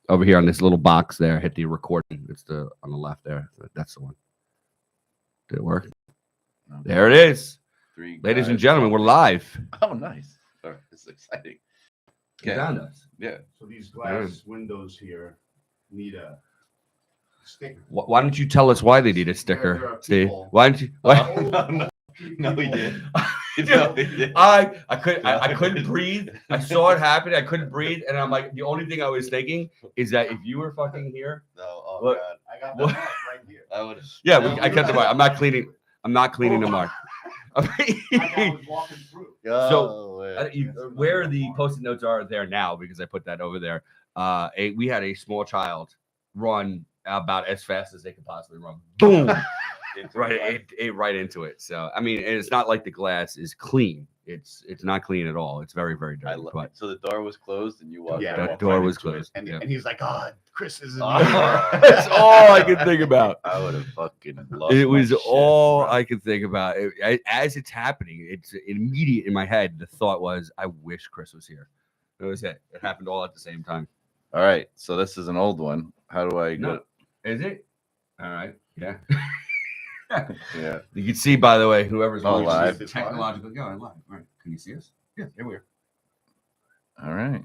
over here on this little box there. Hit the recording. It's the on the left there. That's the one. Did it work? No. There it is. Ladies and Guys gentlemen, we're Coffee. live. Oh, nice. Sorry, this is exciting. You found us. Yeah. So these glass windows here need a sticker. Why don't you tell us why they need a There sticker, are Steve? people- Why don't you? Why? No, we did. I couldn't breathe. I saw it happen. I couldn't breathe, and I'm like, the only thing I was thinking is that if you were fucking here, No, oh Look. God. I got the mark right here. I would. yeah, I kept the mark. I'm not cleaning. I'm not cleaning the mark. I was walking through. Where the post-it notes are there now, because I put that over there. We had a small child run about as fast as they could possibly run. Boom! right into it. So I mean, it's not like the glass is clean. It's not clean at all. It's very, very dirty. But So the door was closed and you walked. Yeah, the walked door right was into it. closed. And, Yeah. and he's like, "Oh, Chris is in Oh. here." That's all I could think about. I would have fucking lost. It my was shit, all bro. I could think about. As it's happening, it's immediate in my head. The thought was, I wish Chris was here. That was it. It happened all at the same time. All right. So this is an old one. How do I go? No. Is it? All right. Yeah. Yeah. You can see, by the way, whoever's Oh, watching live. this technological. Yeah, live. All right. Can you see us? Yeah, here we are. All right.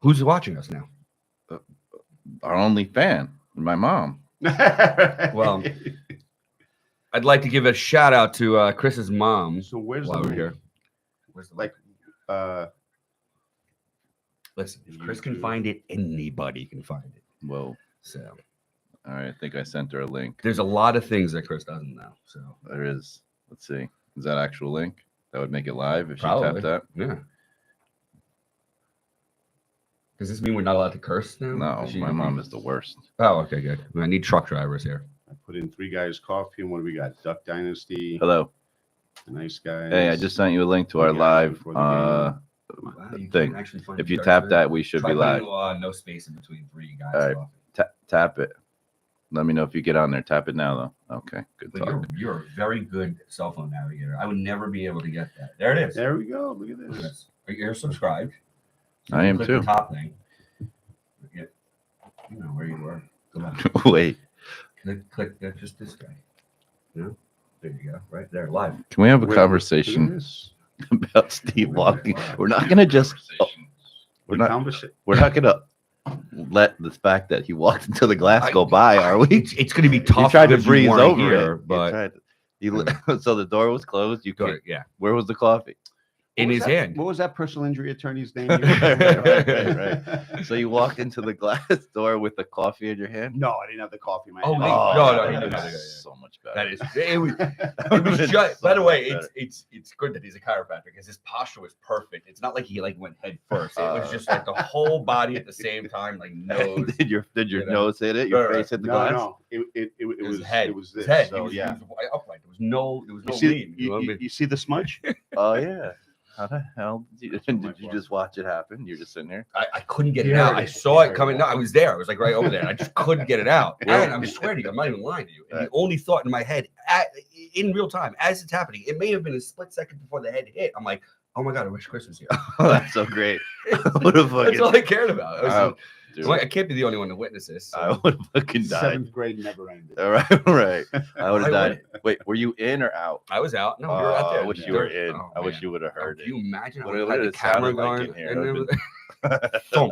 Who's watching us now? Our only fan, my mom. Well, I'd like to give a shout out to Chris's mom so where's while the we're here. Where's the like Listen, if Chris can find it, anybody can find it. Whoa. So All right. I think I sent her a link. there's a lot of things that Chris doesn't know. So There is. Let's see. Is that actual link? That would make it live if she Probably. tapped yeah. Does this mean we're not allowed to curse now? that. No, Is she- my mom is the worst. Oh, okay, good. I need truck drivers here. I put in 3 Guys Coffee, and what do we got? Duck Dynasty, Hello. Nice Guys. Hey, I just sent you a link to our Yeah, live before the Wow, you thing. can actually find If the you charts tap there. that, we should Try be live. putting, no space in between 3 guys. All right. Tap it. Let me know if you get on there. Tap it now, though. Okay, good But talk. you're a very good cell phone navigator. I would never be able to get that. There it is. There we go. Look at Look at this. this. You're subscribed. I am click too. The top thing. You know where you were. Go back. Wait, Click just this guy. You know? There you go. Right there, live. can we have a Wait, Look at conversation this. about Steve walking? We're not gonna just. We're not. We're not gonna let the fact that he walked into the glass go by, are we? It's going to be tough. You tried to because you breeze weren't over here, it, but so the door was closed. You could. yeah, Where was the coffee? in What was his that- hand. What was that personal injury attorney's name? Right. So you walked into the glass door with the coffee in your hand. No, I didn't have the coffee in my Oh, hand. wait. No, he didn't have it. So much better. That is. It was just. By the way, it's good that he's a chiropractor because his posture was perfect. It's not like he went head first. It was just like the whole body at the same time, like nose. Did your you know. nose hit it? Your Right, face hit the No, glass? no, it was head. It was this. His head. So, He was, yeah. he was upright. There was no You see, lean. You know what I mean? you see the smudge? Oh yeah. How the hell did you, my did you just watch it happen? You're just sitting there. I couldn't get it Yeah, out. it I is. saw Yeah, it coming. No, I was there. I was like right over there. I just couldn't get it out. And I'm swearing to you, I'm not even lying to you. And the only thought in my head, in real time, as it's happening, it may have been a split second before the head hit. I'm like, oh my god, I wish Chris was here. Oh, that's so great. What a fucking. That's all I cared about. I, was like, dude, I'm like, I can't be the only one to witness this. So. I would have fucking died. 7th grade never ended. All right, right. I would have I died. Wait, were you in or out? I was out. No, we were out there. I wish you were in. I wish you would have heard Can it. you imagine? What I it had the would've camera sounded like going. in here. And It it would've was- Boom.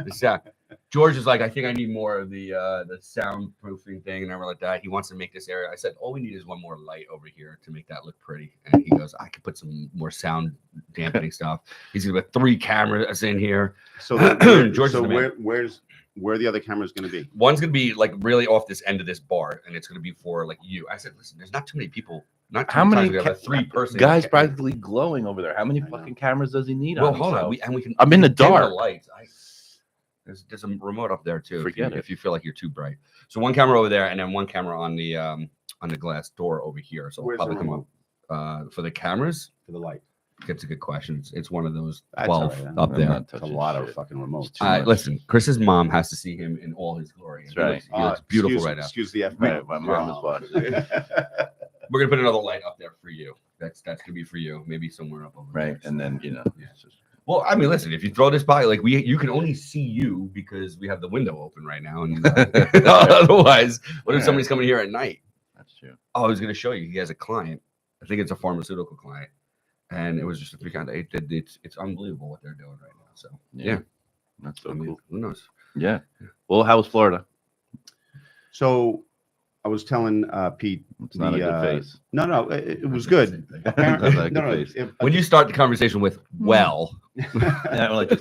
The sound. George is like, I think I need more of the soundproofing thing and everything like that. He wants to make this area. I said, all we need is one more light over here to make that look pretty. And he goes, I could put some more sound dampening stuff. He's gonna put 3 cameras in here. So, George so is the man. where are the other cameras going to be? One's gonna be like really off this end of this bar, and it's gonna be for like you. I said, listen, there's not too many people. Not too How many many times we have a 3-person Guys practically glowing over there. How many I know. fucking cameras does he need? Well, on hold on. himself? We can. I'm in the dim dark. lights. There's a remote up there too. Forget it. If you feel like you're too bright. So one camera over there, and then one camera on the glass door over here. So Where's I'll the probably come up for the cameras. For the light. That's a good question. It's one of those That's 12 all right. up I'm there. not It's a touching lot of shit. fucking remotes. Too much. Listen, Chris's mom has to see him in all his glory. That's right. He looks beautiful excuse, right now. Excuse the F. Right, my mom is watching. We're gonna put another light up there for you. That's gonna be for you. Maybe somewhere up over there. Right, and then Yeah. it's just Well, I mean, listen, if you throw this by, like you can only see you because we have the window open right now, and otherwise, what if somebody's coming here at night? That's true. Oh, I was going to show you. He has a client. I think it's a pharmaceutical client, and it was just a 3 kind. It's unbelievable what they're doing right now. So yeah. That's so I mean, cool. who knows? Yeah. Well, how was Florida? So I was telling Pete, It's not a good face. No, it was good. Apparently, Not a good face. When you start the conversation with "well," Yeah, like,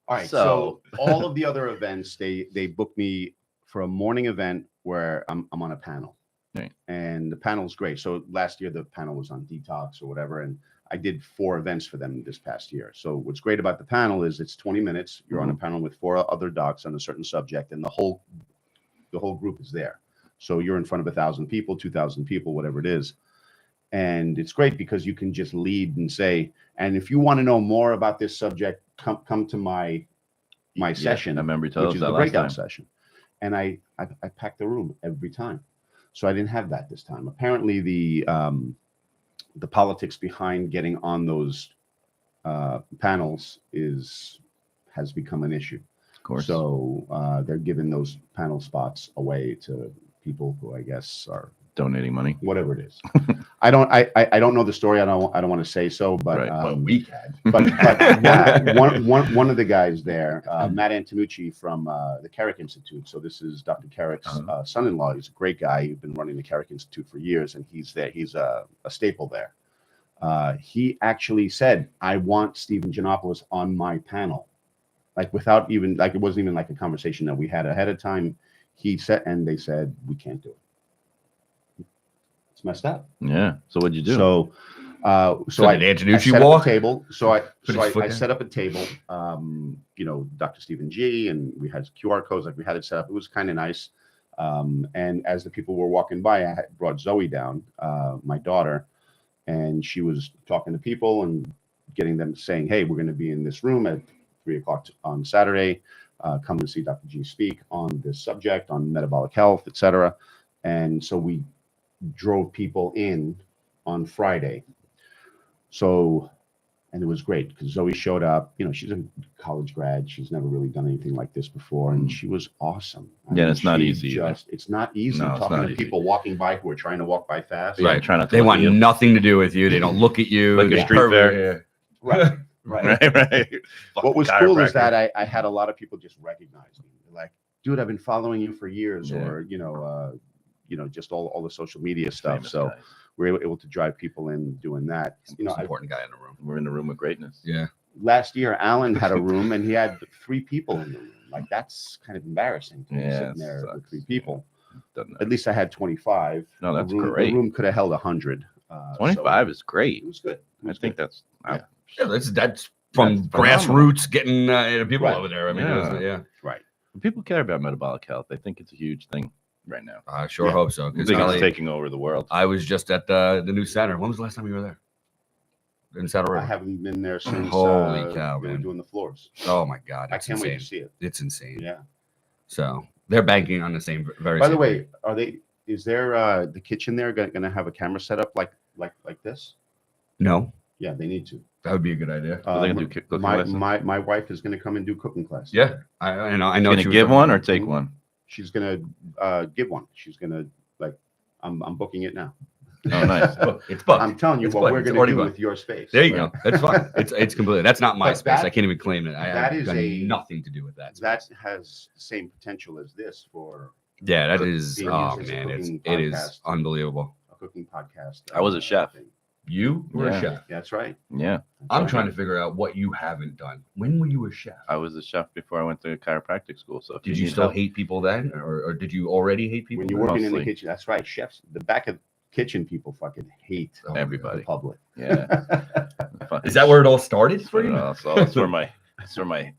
all right. So- So all of the other events, they booked me for a morning event where I'm on a panel, Right. and the panel's great. So last year the panel was on detox or whatever, and I did 4 events for them this past year. So what's great about the panel is it's 20 minutes. You're on a panel with 4 other docs on a certain subject, and the whole group is there. So you're in front of 1,000 people, 2,000 people, whatever it is. And it's great because you can just lead and say, and if you want to know more about this subject, come to my session, I remember you told which us is that the last breakout time. session. And I packed the room every time. So I didn't have that this time. Apparently the politics behind getting on those panels has become an issue. Of course. So they're giving those panel spots away to people who I guess are Donating money. whatever it is. I don't know the story. I don't want to say so, but Right. well, we can. but one of the guys there, Matt Antonucci from the Carrick Institute. So this is Dr. Carrick's son-in-law. He's a great guy. He's been running the Carrick Institute for years, and he's there. He's a staple there. He actually said, "I want Stephen Giannopoulos on my panel," like without even like it wasn't even like a conversation that we had ahead of time. He said, and they said, "We can't do it." It's messed up. Yeah. So what'd you do? So So I did Antonucci set up walk? a table. So Put his foot I down? set up a table. Dr. Stephen G, and we had QR codes. Like we had it set up. It was kind of nice. And as the people were walking by, I had brought Zoe down, my daughter, and she was talking to people and getting them saying, "Hey, we're going to be in this room at 3:00 on Saturday. Come and see Dr. G speak on this subject, on metabolic health, etc." And so we drove people in on Friday. So, and it was great because Zoe showed up. You know, she's a college grad. She's never really done anything like this before, and she was awesome. I Yeah, mean, it's not she easy either. it's not easy No, it's talking not to easy. people walking by who are trying to walk by fast. Yeah, trying not to They look want at you. nothing to do with you. They don't look at you. Like a They're street perfect. fair. Right. Right. Right. What was cool is Chiropractor. that I had a lot of people just recognize me. They're like, "Dude, I've been following you for years," Yeah. or just all the social media stuff. Famous So guys. we're able to drive people in doing that. He's the You know, most important guy in the room. We're in the room of greatness. Yeah. last year Alan had a room and he had 3 people in the room. Like that's kind of embarrassing to be Yeah, sitting there with sucks. 3 people. Doesn't At least I had 25. No, that's the room, great. The room could have held 100. 25 so is great. it was good. It I was think good. that's Yeah, that's from That's phenomenal. grassroots getting people Right. over there. I mean, Yeah. yeah. Right. people care about metabolic health. I think it's a huge thing right now. I sure Yeah. hope so. I 'Cause think Kelly, it's taking over the world. I was just at the new center. When was the last time you were there? In Saddle I River. haven't been there since Holy cow, we were man. doing the floors. Oh my God, I it's can't wait insane. to see it. It's insane. Yeah. So they're banking on the same. Very. By the same way, thing. is there the kitchen there going to have a camera set up like this? No, Yeah, they need to. that would be a good idea. Are they gonna do cooking my, lessons? my wife is going to come and do cooking classes. Yeah, I know. I know. Gonna she was give talking one or about- take Mhm. one? She's going to give one. She's going to I'm booking it now. Oh, nice. It's booked. I'm telling you It's what booked. we're It's going to already do booked. with your space. There you go. That's fine. It's completely. That's not my But space. that- I can't even claim it. I that have is got a- nothing to do with that. That space. has the same potential as this for Yeah, that cook- is. being Oh used as a man, cooking it is podcast. unbelievable. a cooking podcast. I was a chef. thing. You were Yeah. a chef. That's right. Yeah, I'm trying to figure out what you haven't done. When were you a chef? I was a chef before I went to chiropractic school. So if Did you need still help- hate people then, or did you already hate people? When you're then? working in the Mostly. kitchen, that's right. Chefs, the back of kitchen people fucking hate Oh, everybody. the public. Yeah. Fucking Is that where it all started for you? So that's where my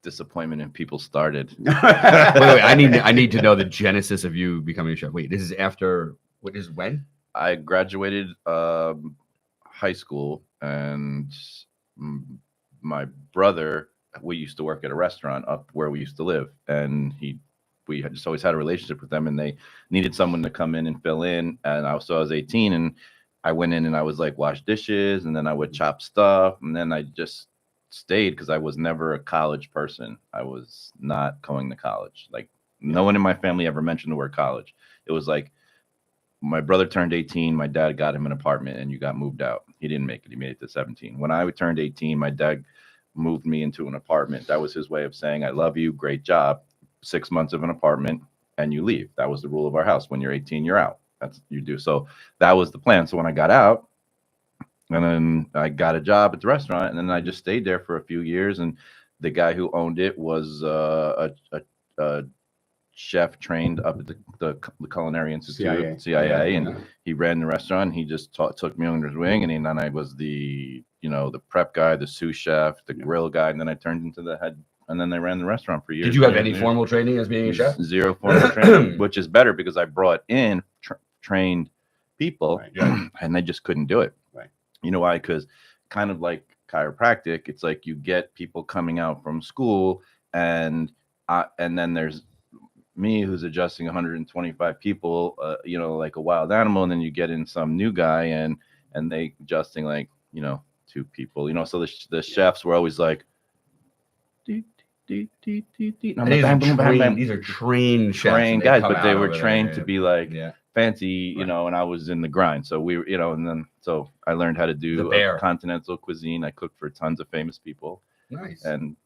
disappointment in people started. Wait, I need to know the genesis of you becoming a chef. Wait, this is after. What is when? I graduated high school, and my brother, we used to work at a restaurant up where we used to live, and we had just always had a relationship with them, and they needed someone to come in and fill in. And I was 18, and I went in and I was like wash dishes, and then I would chop stuff, and then I just stayed because I was never a college person. I was not going to college. Like no one in my family ever mentioned the word college. It was like my brother turned 18, my dad got him an apartment, and you got moved out. He didn't make it. He made it to 17. When I turned 18, my dad moved me into an apartment. That was his way of saying, I love you, great job. 6 months of an apartment and you leave. That was the rule of our house. When you're 18, you're out. That's you do. So that was the plan. So when I got out, and then I got a job at the restaurant, and then I just stayed there for a few years. And the guy who owned it was a chef trained up at the Culinary Institute, CIA, and he ran the restaurant. He just took me under his wing, and then I was the the prep guy, the sous chef, the grill guy, and then I turned into the head. And then I ran the restaurant for years. Did you have any formal training as being a chef? Zero formal training, which is better because I brought in trained people, and they just couldn't do it. Right. You know why? Because kind of like chiropractic, it's like you get people coming out from school, and then there's me who's adjusting 125 people, like a wild animal, and then you get in some new guy, and they adjusting like 2 people. So the chefs were always like. These are trained chefs, trained guys, but they were trained to be like fancy, Right. And I was in the grind. So we, and then so I learned how to do continental cuisine. I cooked for tons of famous people. Nice. And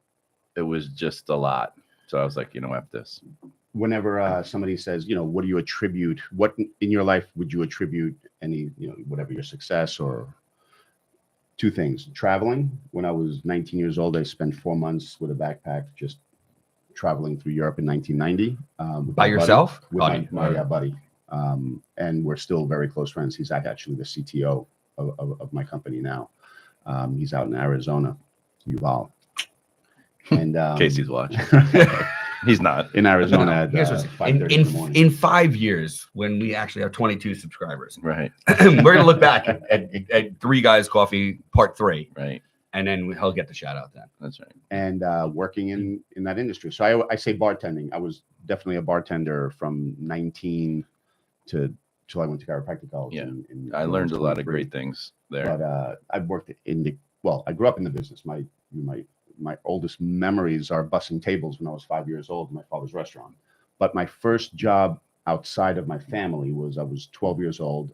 it was just a lot. So I was like, F this. Whenever somebody says, what do you attribute? What in your life would you attribute any, whatever your success or? 2 things. Traveling. When I was 19 years old, I spent 4 months with a backpack just traveling through Europe in 1990. By yourself? With my buddy. And we're still very close friends. He's actually the CTO of my company now. He's out in Arizona, Yuval. And Casey's watching. He's not in Arizona at in 5 years when we actually have 22 subscribers. Right. We're gonna look back at 3 Guys Coffee Part 3. Right. And then he'll get the shout out then. That's right. And working in that industry. So I say bartending. I was definitely a bartender from 19 till I went to chiropractic college. Yeah. I learned a lot of great things there. But I've worked I grew up in the business. My oldest memories are bussing tables when I was 5 years old in my father's restaurant. But my first job outside of my family was I was 12 years old.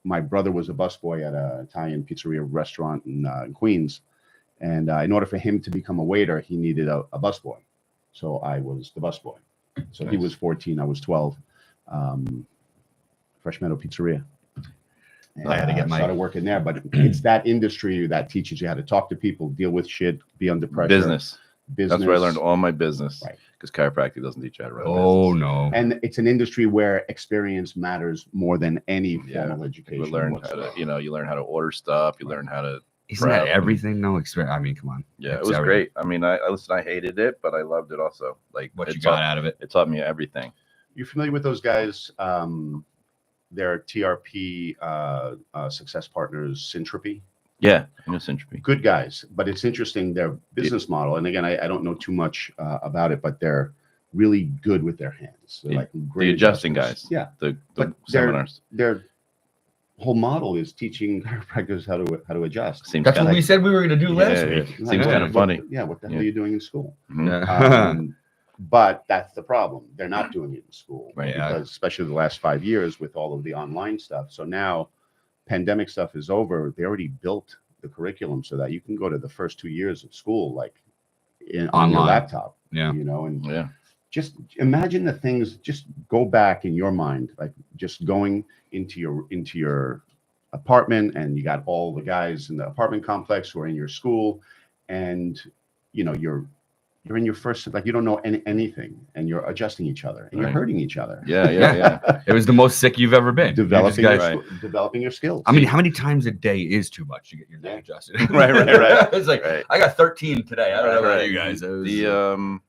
My brother was a busboy at an Italian pizzeria restaurant in Queens. And in order for him to become a waiter, he needed a busboy. So I was the busboy. So nice. He was 14, I was 12. Fresh Meadow Pizzeria. And I had to get started working there, but it's that industry that teaches you how to talk to people, deal with shit, be under pressure. Business. That's where I learned all my business. Right. Because chiropractic doesn't teach you how to run a business. No. And it's an industry where experience matters more than any formal education. You learn how to, you learn how to order stuff. You learn how to. Isn't that everything? No experience. I mean, come on. Yeah, it was great. I mean, I hated it, but I loved it also. Like what you got out of it. It taught me everything. You're familiar with those guys? Their TRP success partners, Syntropy. Yeah, I know Syntropy. Good guys, but it's interesting their business model. And again, I don't know too much about it, but they're really good with their hands. They're like great the adjusting guys. Yeah, the seminars. Their whole model is teaching chiropractors how to adjust. That's what we said we were going to do last week. Seems kind of funny. What the hell are you doing in school? Mm-hmm. But that's the problem. They're not doing it in school, right? Because especially the last 5 years with all of the online stuff. So now pandemic stuff is over. They already built the curriculum so that you can go to the first 2 years of school, like on your laptop, and just imagine the things, just go back in your mind, like just going into your apartment and you got all the guys in the apartment complex who are in your school and, you're in your first, like you don't know anything and you're adjusting each other and you're hurting each other. Yeah. It was the most sick you've ever been. Developing your skills. I mean, how many times a day is too much to get your neck adjusted? Right. It's like, I got 13 today. I don't know about you guys. The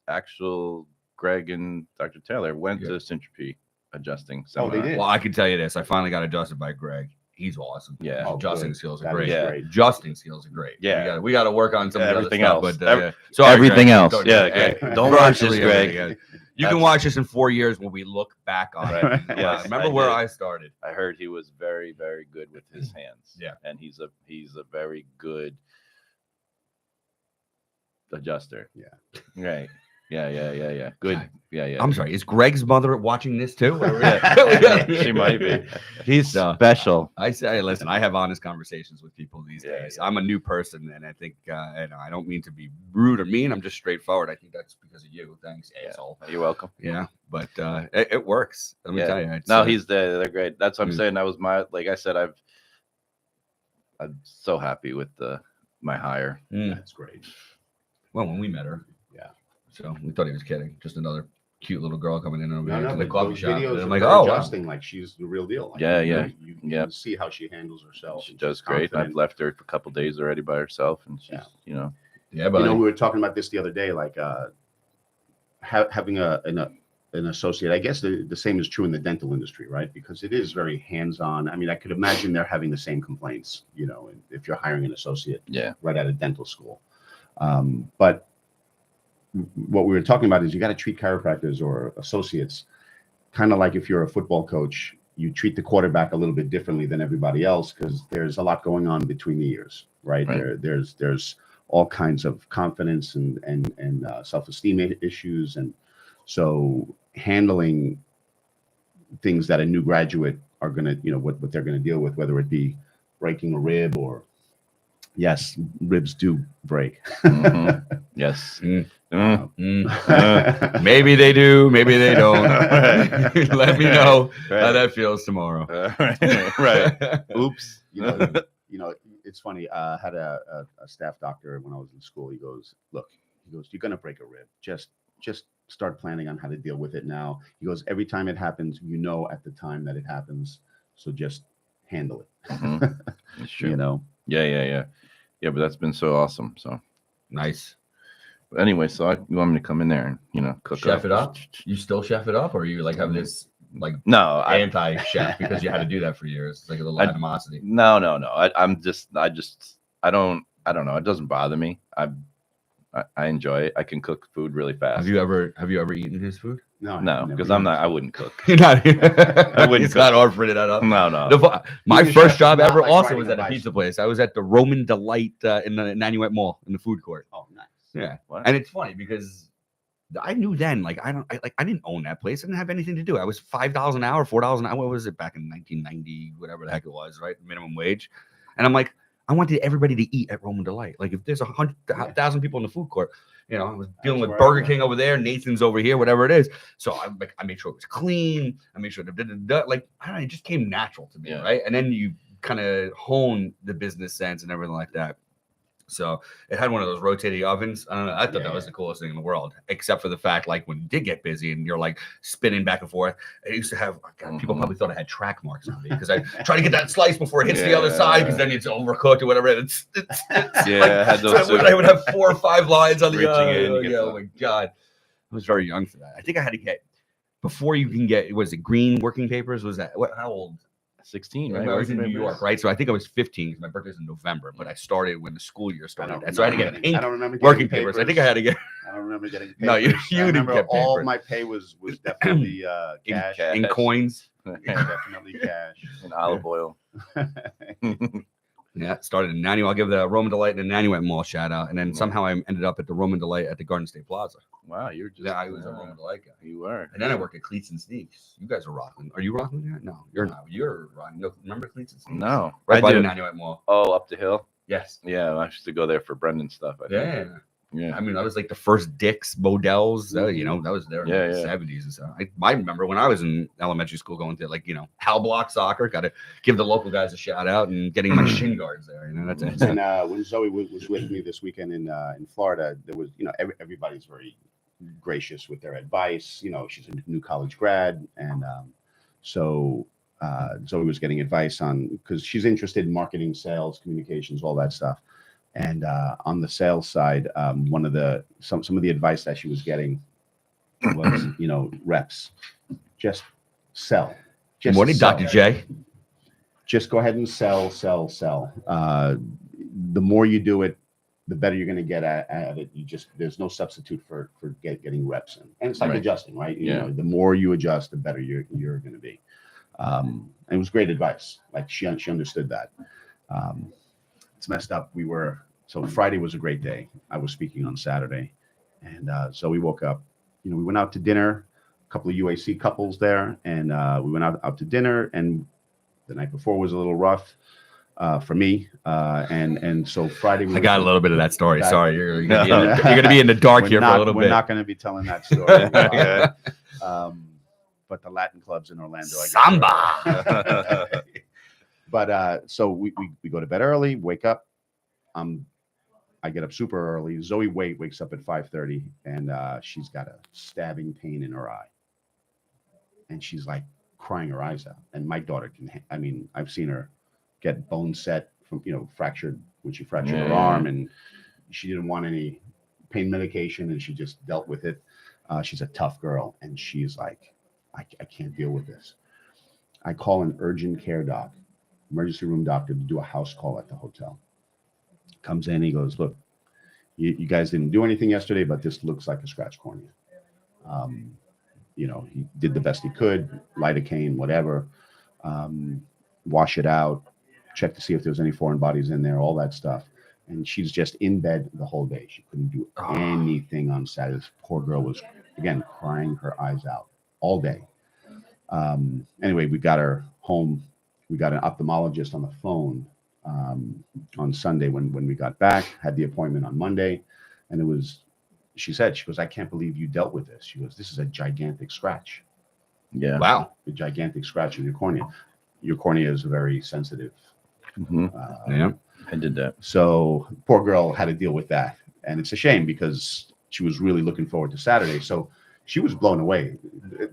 actual Greg and Dr. Taylor went to Syntropy adjusting. Oh, they did? Well, I can tell you this. I finally got adjusted by Greg. He's awesome. Yeah. Adjusting skills are great. Yeah. Adjusting skills are great. Yeah. We got to work on some of the everything other else. stuff. But everything else. Yeah. Don't watch this, Greg. You can watch this in 4 years when we look back on it. Right. And, Yes, remember I where did. I started. I heard he was very, very good with his hands. Yeah. And he's a very good adjuster. Yeah. Right. Yeah. Good. God. Yeah. I'm sorry. Is Greg's mother watching this too? She might be. He's So, special. I say, listen, I have honest conversations with people these Yeah, days. yeah. I'm a new person, and I think, and I don't mean to be rude or mean. I'm just straightforward. I think that's because of you. Thanks, asshole. You're welcome. Yeah, but it works. Let me tell you. It's, No, they're great. That's what I'm Mm. saying. That was like I said, I'm so happy with my hire. That's great. Well, when we met her, Yeah. so we thought he was kidding. Just another cute little girl coming in over here to the but coffee those shop. videos And are I'm like, very oh, wow. adjusting, like she's the real deal. Like, Yeah, You yeah. can see how she handles herself. She and does she's great. And I've confident. left her for a couple days already by herself, and she's, Yeah. Yeah, but You know, we were talking about this the other day, like having an associate. I guess the same is true in the dental industry, right? Because it is very hands-on. I mean, I could imagine they're having the same complaints, you know, if you're hiring an associate right out of dental school. But what we were talking about is you got to treat chiropractors or associates kind of like if you're a football coach, you treat the quarterback a little bit differently than everybody else because there's a lot going on between the ears, right? There's all kinds of confidence and self-esteem issues, and so handling things that a new graduate are going to, you know, what they're going to deal with, whether it be breaking a rib or yes, ribs do break. Mm-hmm. Yes. Maybe they do, maybe they don't. Let me know how that feels tomorrow. Right. Oops. You know, it's funny. I had a staff doctor when I was in school. He goes, you're going to break a rib. Just start planning on how to deal with it now. He goes, every time it happens, you know, at the time that it happens. So just handle it. Mm-hmm. It's true. You know? Yeah. But that's been so awesome. So Nice. But anyway, so you want me to come in there and, you know, cook Chef it up? You still chef it up? Or you like have this like no anti-chef because you had to do that for years? It's like a little animosity. No. I don't know. It doesn't bother me. I enjoy it. I can cook food really fast. Have you ever eaten his food? No, because I wouldn't cook. You're not. I wouldn't. It's not offering that up. No. My first job not ever like also riding was a at a bicycle. pizza place. I was at the Roman Delight in the Nanuet Mall in the food court. Oh, nice. Yeah, What? and it's funny because I knew then, like I didn't own that place. I didn't have anything to do. I was $5 an hour, $4 an hour. What was it back in 1990, whatever the heck it was, right? Minimum wage. And I'm like, I wanted everybody to eat at Roman Delight. Like if there's 100,000 people in the food court, you know, I was dealing with Burger King over there, Nathan's over here, whatever it is. So I made sure it was clean. I made sure like I don't know, it just came natural to me, right? And then you kind of hone the business sense and everything like that. So it had one of those rotating ovens. I don't know. I thought that was the coolest thing in the world, except for the fact, like when you did get busy and you're like spinning back and forth, I used to have people probably thought I had track marks on me because I try to get that slice before it hits the other side because then it's overcooked or whatever. It's I had those. so I would have 4 or 5 lines on the Reaching oh my god, I was very young for that. I think I had to get before you can get was it green working papers? Was that how old? 16, right? I was in New York, right? So I think I was 15 because my birthday's in November, but I started when the school year started. And so I had to get ink I don't remember working papers. I think I had to get. I don't remember getting papers. No, you I didn't remember get all papers. my pay was definitely cash. in coins. Definitely cash. And olive oil. Yeah, started in Nanuet. I'll give the Roman Delight and the Nanuet Mall shout out, and then somehow I ended up at the Roman Delight at the Garden State Plaza. Wow, you're just. Yeah, I was a Roman Delight guy. You were. And then I worked at Cleats and Sneaks. You guys are rocking. Are you rocking yet? No, you're not. You're rocking. No, remember Cleats and Sneaks? No, Right I by do. the Nanuet Mall. Oh, up the hill. Yes. Yeah, I used to go there for Brendan stuff. I think. Yeah. I mean, that was like the first Dick's Models. You know, that was there in the 70s and stuff. I remember when I was in elementary school going to, like, you know, Hal Block soccer. Got to give the local guys a shout out and getting my shin guards there. You know, that's it. And when Zoe was with me this weekend in Florida, there was, you know, everybody's very gracious with their advice. You know, she's a new college grad, and so Zoe was getting advice on because she's interested in marketing, sales, communications, all that stuff. And on the sales side, some of the advice that she was getting was, you know, reps, just sell. Good morning, Dr. J. Just go ahead and sell. The more you do it, the better you're going to get at it. There's no substitute for getting reps in, and it's like Right. adjusting, right? You Yeah. know, the more you adjust, the better you're going to be. And it was great advice. Like she understood that. It's messed up. So Friday was a great day. I was speaking on Saturday, and Zoe woke up. You know, we went out to dinner. A couple of UAC couples there, and we went out to dinner. And the night before was a little rough for me, and so Friday. I got a little bit of that story. That- Sorry, you're gonna be in the dark here for a little We're bit. not going to be telling that story. But the Latin clubs in Orlando. Samba. But so we go to bed early, wake up. I get up super early. Zoe wakes up at 5:30, and she's got a stabbing pain in her eye, and she's like crying her eyes out. And my daughter I mean, I've seen her get bone set from fractured when she fractured her arm, and she didn't want any pain medication, and she just dealt with it. She's a tough girl, and she's like, I can't deal with this. I call an urgent care doc, emergency room doctor, to do a house call at the hotel. Comes in, he goes, look, you guys didn't do anything yesterday, but this looks like a scratch cornea. He did the best he could, lidocaine, whatever, wash it out, check to see if there's any foreign bodies in there, all that stuff. And she's just in bed the whole day. She couldn't do anything on Saturday. This poor girl was, again, crying her eyes out all day. Anyway, we got her home. We got an ophthalmologist on the phone on Sunday when we got back, had the appointment on Monday. And she goes, I can't believe you dealt with this. She goes, this is a gigantic scratch. Yeah. Wow. A gigantic scratch in your cornea. Your cornea is very sensitive. Yeah. I did that. So poor girl had to deal with that. And it's a shame because she was really looking forward to Saturday. So she was blown away.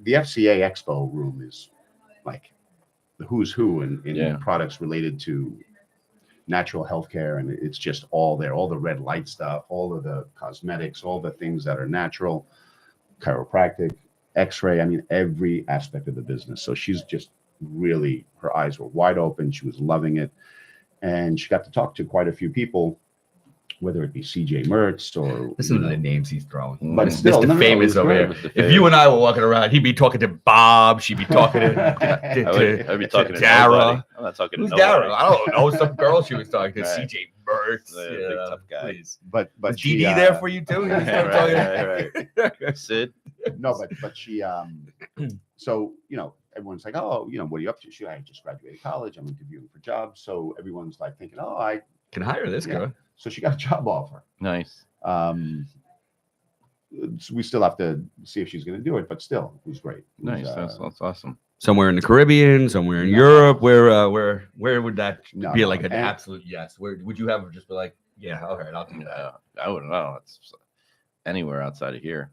The FCA Expo room is like the who's who in products related to natural healthcare, and it's just all there, all the red light stuff, all of the cosmetics, all the things that are natural, chiropractic, x-ray, I mean, every aspect of the business. So she's just really, her eyes were wide open. She was loving it. And she got to talk to quite a few people, whether it be CJ Mertz or Listen to the names he's throwing. But still, Mr. Famous over here. If you and I were walking around, he'd be talking to Bob. She'd be talking I'd be talking to Dara. nobody. I'm not talking Who's to nobody. Dara? I don't know. Some girl she was talking to. Right. CJ Mertz. Big tough guy. Please. but Was she, DD there for you too? right. Sid. No, but she so everyone's like, oh, what are you up to? I just graduated college. I'm interviewing for jobs. So everyone's like thinking, oh, I Can hire this girl. So she got a job offer. Nice. We still have to see if she's going to do it, but still, it was great. It was, Nice. That's awesome. Somewhere in the Caribbean, somewhere in Europe. Where would that be like an and- absolute yes? Where would you have her just be like, yeah, all right, I'll do that. I wouldn't know. It's anywhere outside of here.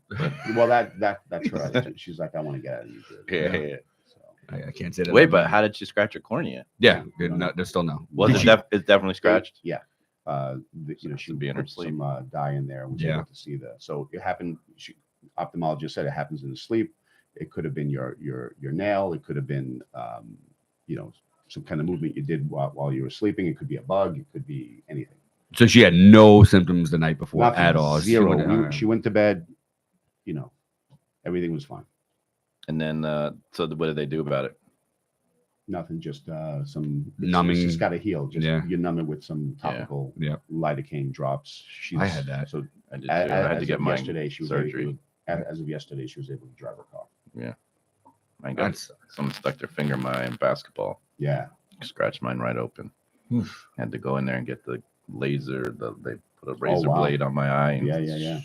Well, that's her. She's like, I want to get out of New Jersey. Yeah. So, I can't say that. Wait, but how did she scratch her cornea? Yeah, good. No, there's still no. Was Did it? It's definitely scratched. Yeah. She be in her put sleep. some dye in there. And was able to see so it happened. Ophthalmologist said it happens in the sleep. It could have been your nail. It could have been some kind of movement you did while you were sleeping. It could be a bug. It could be anything. So she had no symptoms the night before Nothing, at all. Zero. She went to bed. Everything was fine. And then, so what did they do about it? Nothing. Just some Numbing. It's got to heal. Just you numb it with some topical Yeah. lidocaine drops. I had that. So I did too. I had to get my yesterday. She was surgery. As of yesterday, she was able to drive her car. I got someone stuck their finger in my eye in basketball. Yeah. Scratched mine right open. Oof. Had to go in there and get the laser. They put a razor wow. blade on my eye. And Yeah.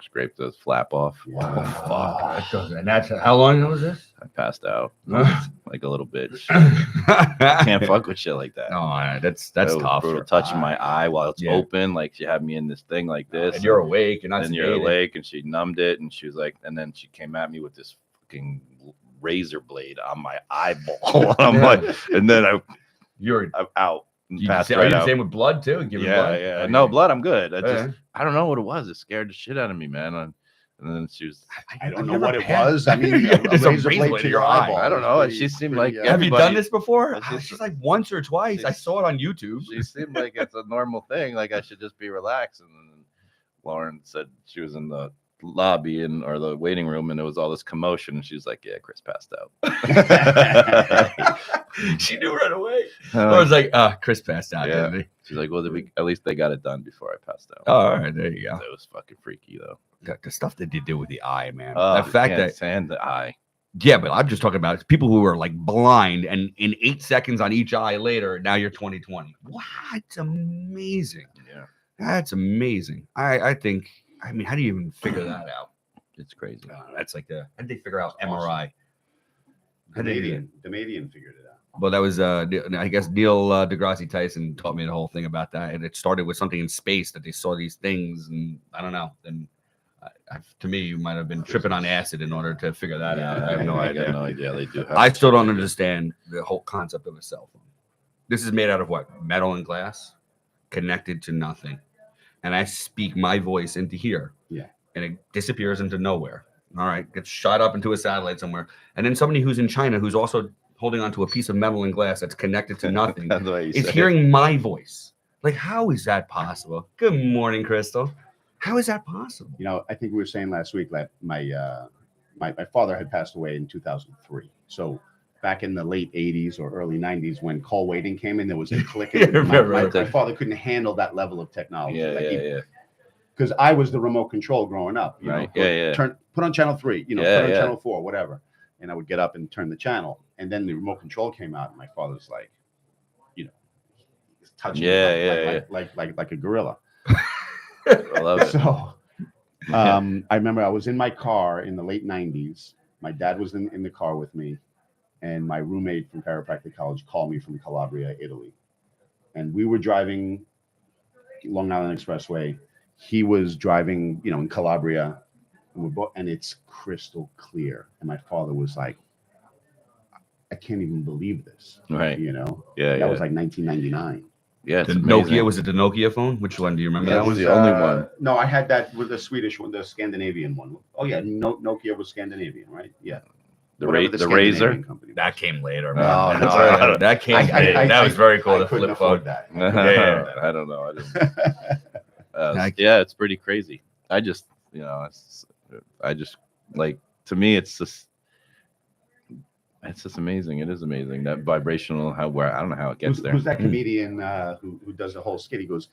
Scraped the flap off. Wow. Fuck. And that's how long was this? I passed out Huh? like a little bitch. Can't Can't fuck with shit like that. No, that's That was tough. brutal. Touching my eye while it's Yeah. open, like she had me in this thing like this. And you're awake, and and you're awake, and she numbed it, and she was like, and then she came at me with this fucking razor blade on my eyeball. I'm like, and then I'm out. And passed right out. Same with blood too. Give her blood? Yeah. No blood, I'm good. Yeah. I don't know what it was. It scared the shit out of me, man. And then she was, I don't know never what it had- was. I mean, Yeah, a there's a razor blade in to your your eye. eyeball. I don't is know. pretty- She seemed pretty, like Have you done everybody- this before? And she's- She's like once or twice. I she's- saw it on YouTube. she seemed like it's a normal thing. Like I should just be relaxed. And then Lauren said she was in the lobby or the waiting room, and there was all this commotion. And she was like, "Yeah, Chris passed out." She knew right away. I'm I was like, Chris passed out, Yeah. didn't he? She's like, "Well, at least they got it done before I passed out." Oh, all right, there you go. That was fucking freaky though. The stuff that they did with the eye, man. Oh, the fact that and the eye. yeah, but I'm just talking about people who are like blind and in 8 seconds on each eye later, now you're 20/20. Wow, it's amazing. Yeah, That's amazing. I think, I mean, how do you even figure that out? it's crazy. That's like how did they figure out That's awesome. MRI? How did they do that? Damadian figured it out. Well, that was I guess Neil deGrasse Tyson taught me the whole thing about that, and it started with something in space that they saw these things, and I don't know. And to me, you might have been tripping on acid in order to figure that out. I have no I idea. got no idea. They do. I still don't understand the whole concept of a cell phone. This is made out of what? Metal and glass, connected to nothing, and I speak my voice into here. Yeah. And it disappears into nowhere. All right, gets shot up into a satellite somewhere, and then somebody who's in China who's also holding onto a piece of metal and glass that's connected to nothing That's the way you is say it. hearing my voice. Like, how is that possible? Good morning, Crystal. How is that possible? You know, I think we were saying last week that my father had passed away in 2003. So back in the late 80s or early 90s, when call waiting came in, there was a click. Yeah, my right. father couldn't handle that level of technology. Yeah. Because I was the remote control growing up. You Right. know, Yeah. put on channel 3. You know, Yeah, put on yeah. channel 4, whatever. And I would get up and turn the channel. And then the remote control came out, and my father's like, you know, he's touching Yeah, like a gorilla. I love it. So I remember I was in my car in the late 90s. My dad was in the car with me, and my roommate from chiropractic college called me from Calabria, Italy. And we were driving Long Island Expressway. He was driving, you know, in Calabria, and it's crystal clear. And my father was like, I can't even believe this. Right. You know, Yeah. that was like 1999. Yeah. It's The amazing. Nokia, was it the Nokia phone? Which one do you remember? That That was one? the only one. No, I had that with the Swedish one, the Scandinavian one. Oh yeah, Nokia was Scandinavian, right? Yeah. The Whatever the razor. Scandinavian company was. That came later. No, man. no, That's- I- that came later. That was very cool. I The couldn't flip afford phone. that. Yeah. I don't know. I didn't. I- Yeah, it's pretty crazy. I just, you know, I just like, to me, it's just amazing. It is amazing that vibrational. Where I don't know how it gets there. Who's that comedian who does the whole skit? He goes,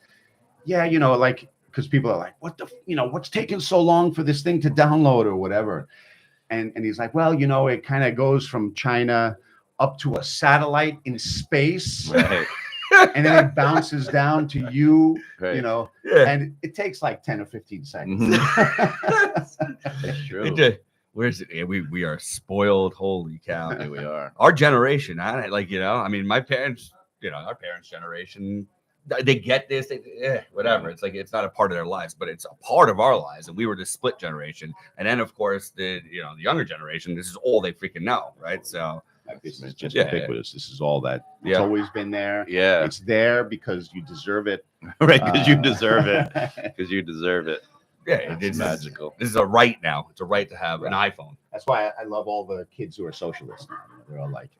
yeah, you know, like, because people are like, what's taking so long for this thing to download or whatever, and he's like, well, you know, it kind of goes from China up to a satellite in space, Right. and then it bounces down to you, Right. you know, Yeah. and it takes like 10 or 15 seconds. It's true. It did. Where's it? Yeah, we are spoiled. Holy cow. Here we are. Our generation, I mean, my parents, our parents' generation, they get this, whatever. It's like, it's not a part of their lives, but it's a part of our lives. And we were the split generation. And then, of course, the younger generation, this is all they freaking know, right? So, This is just Yeah. ubiquitous. This is all that. It's Yeah. always been there. Yeah. It's there because you deserve it. Right. Because you deserve it. Because you deserve it. yeah, It's magical. This is a right now. It's a right to have an iPhone. That's why I love all the kids who are socialists now. They're all like,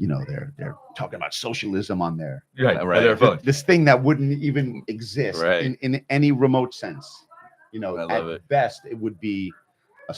they're talking about socialism on there. Right, Right. their phone. This thing that wouldn't even exist Right. in any remote sense. I love At it. best, it would be a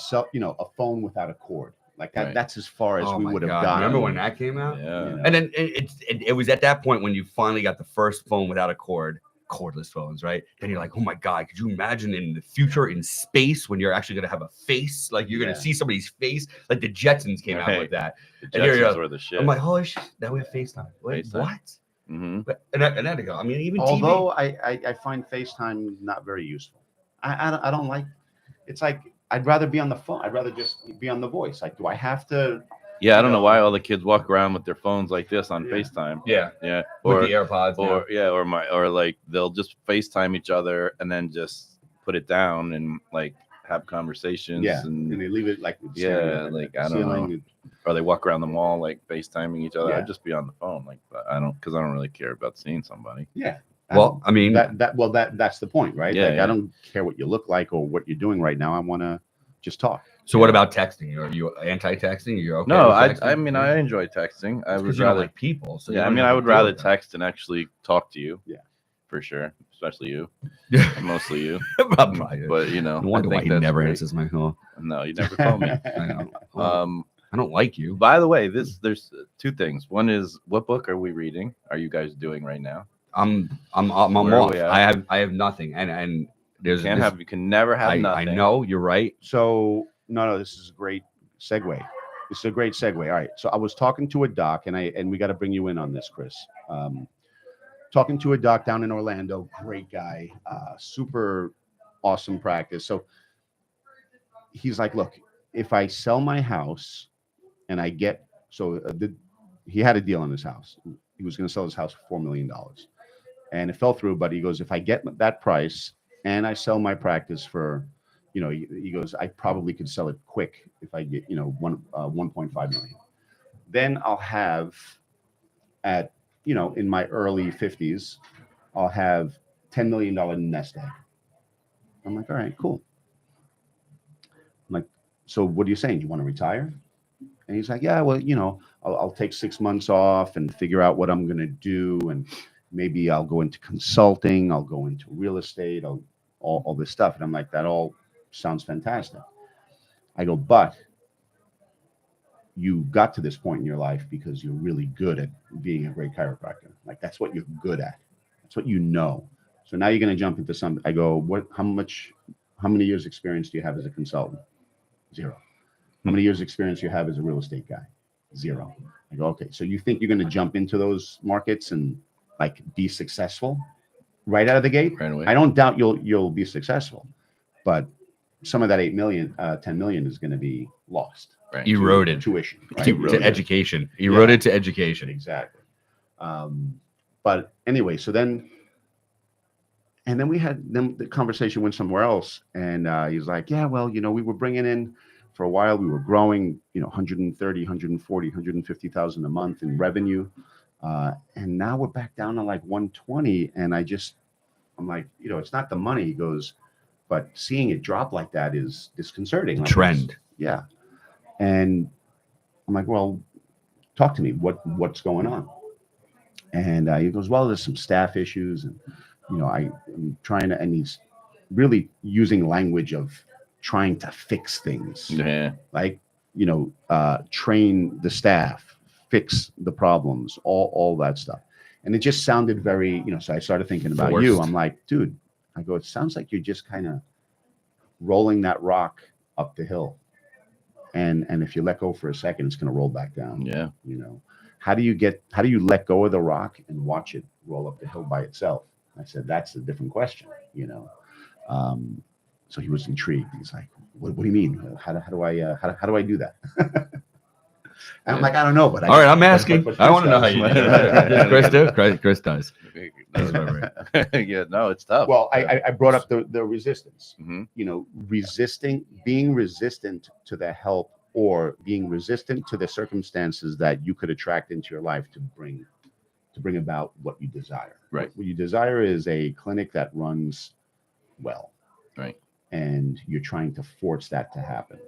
phone without a cord. Like that. Right. That's as far as Oh we my would have God. gotten. Remember when that came out? Yeah. You know? And then it was at that point when you finally got the first phone without a cord, cordless phones, right? Then you're like, oh my God, could you imagine in the future in space when you're actually going to have a face? Like you're going to see somebody's face? Like the Jetsons came out Right. with that. The And here you Jetsons go. were the shit. I'm like, holy shit, now we have FaceTime. Wait, FaceTime. what? Mm-hmm. But, and then to go, I mean, even Although I find FaceTime not very useful. I don't like. It's like I'd rather be on the phone. I'd rather just be on the voice. Like, do I have to? Yeah, I don't know why all the kids walk around with their phones like this on Yeah. FaceTime. TV. Yeah, Yeah. with the AirPods. or like they'll just FaceTime each other and then just put it down and like have conversations. Yeah, and And they leave it like Yeah, like, I don't know. or they walk around the mall like FaceTiming each other. Yeah. I'd just be on the phone. Like I don't really care about seeing somebody. Yeah. Well, I mean, that's the point, right? Yeah, Like yeah. I don't care what you look like or what you're doing right now. I want to just talk. So what about texting? Are you anti-texting? You're okay? No, with I texting? mean I enjoy texting. I It's 'cause would you don't rather like people. So you yeah, I don't mean have I to would deal rather with that. text and actually talk to you. Yeah. For sure, especially you, Yeah. mostly you. Probably. But you know, No wonder I why think he that's never great. answers my call. No, you never call me. I know. Well, I don't like you. By the way, there's two things. One is what book are we reading? Are you guys doing right now? I'm Where are off. we at? I have nothing, and there's You can never have I nothing. know you're right. So no, this is a great segue. This is a great segue. All right. So I was talking to a doc, and we got to bring you in on this, Chris. Talking to a doc down in Orlando, great guy, super awesome practice. So he's like, look, if I sell my house and I get he had a deal on his house. He was going to sell his house for $4 million, and it fell through. But he goes, if I get that price and I sell my practice for, he goes, I probably could sell it quick if I get 1.5 million. Then I'll have in my early 50s, I'll have $10 million nest egg. I'm like, all right, cool. I'm like, so what are you saying? You want to retire? And he's like, yeah, well, I'll take 6 months off and figure out what I'm going to do. And maybe I'll go into consulting. I'll go into real estate, all this stuff. And I'm like, that all sounds fantastic. I go, but you got to this point in your life because you're really good at being a great chiropractor. Like, that's what you're good at. That's what you know. So now you're going to jump into something. I go, how many years experience do you have as a consultant? 0. How many years experience do you have as a real estate guy? 0. I go, okay. So you think you're going to jump into those markets and like be successful right out of the gate? Right away. I don't doubt you'll be successful, but some of that 10 million is going to be lost. Right. Eroded. Tuition. Right? To education. Eroded to education. Exactly. But anyway, so then the conversation went somewhere else, and he's like, yeah, well, we were bringing in for a while, we were growing, 130, 140, 150,000 a month in revenue. And now we're back down to like 120. And I'm like, it's not the money. He goes, but seeing it drop like that is disconcerting. Like, Trend. Yeah. And I'm like, well, talk to me. What's going on? And he goes, well, there's some staff issues, and I'm trying to, and he's really using language of trying to fix things. Yeah. Like, train the staff, fix the problems, all that stuff. And it just sounded very, so I started thinking about Forced. you. I'm like, dude, I go, it sounds like you're just kind of rolling that rock up the hill. And if you let go for a second, it's going to roll back down. Yeah. How do you let go of the rock and watch it roll up the hill by itself? I said, that's a different question, So he was intrigued. He's like, what do you mean? How do I do that? And I'm like, I don't know, but all right, I'm asking. but I want to know how Chris you does. do it. Does Chris do? Chris does. Yeah, no, it's tough. Well, I brought up the resistance. Mhm. Being resistant to the help, or being resistant to the circumstances that you could attract into your life to bring about what you desire. Right. What you desire is a clinic that runs well. Right. And you're trying to force that to happen.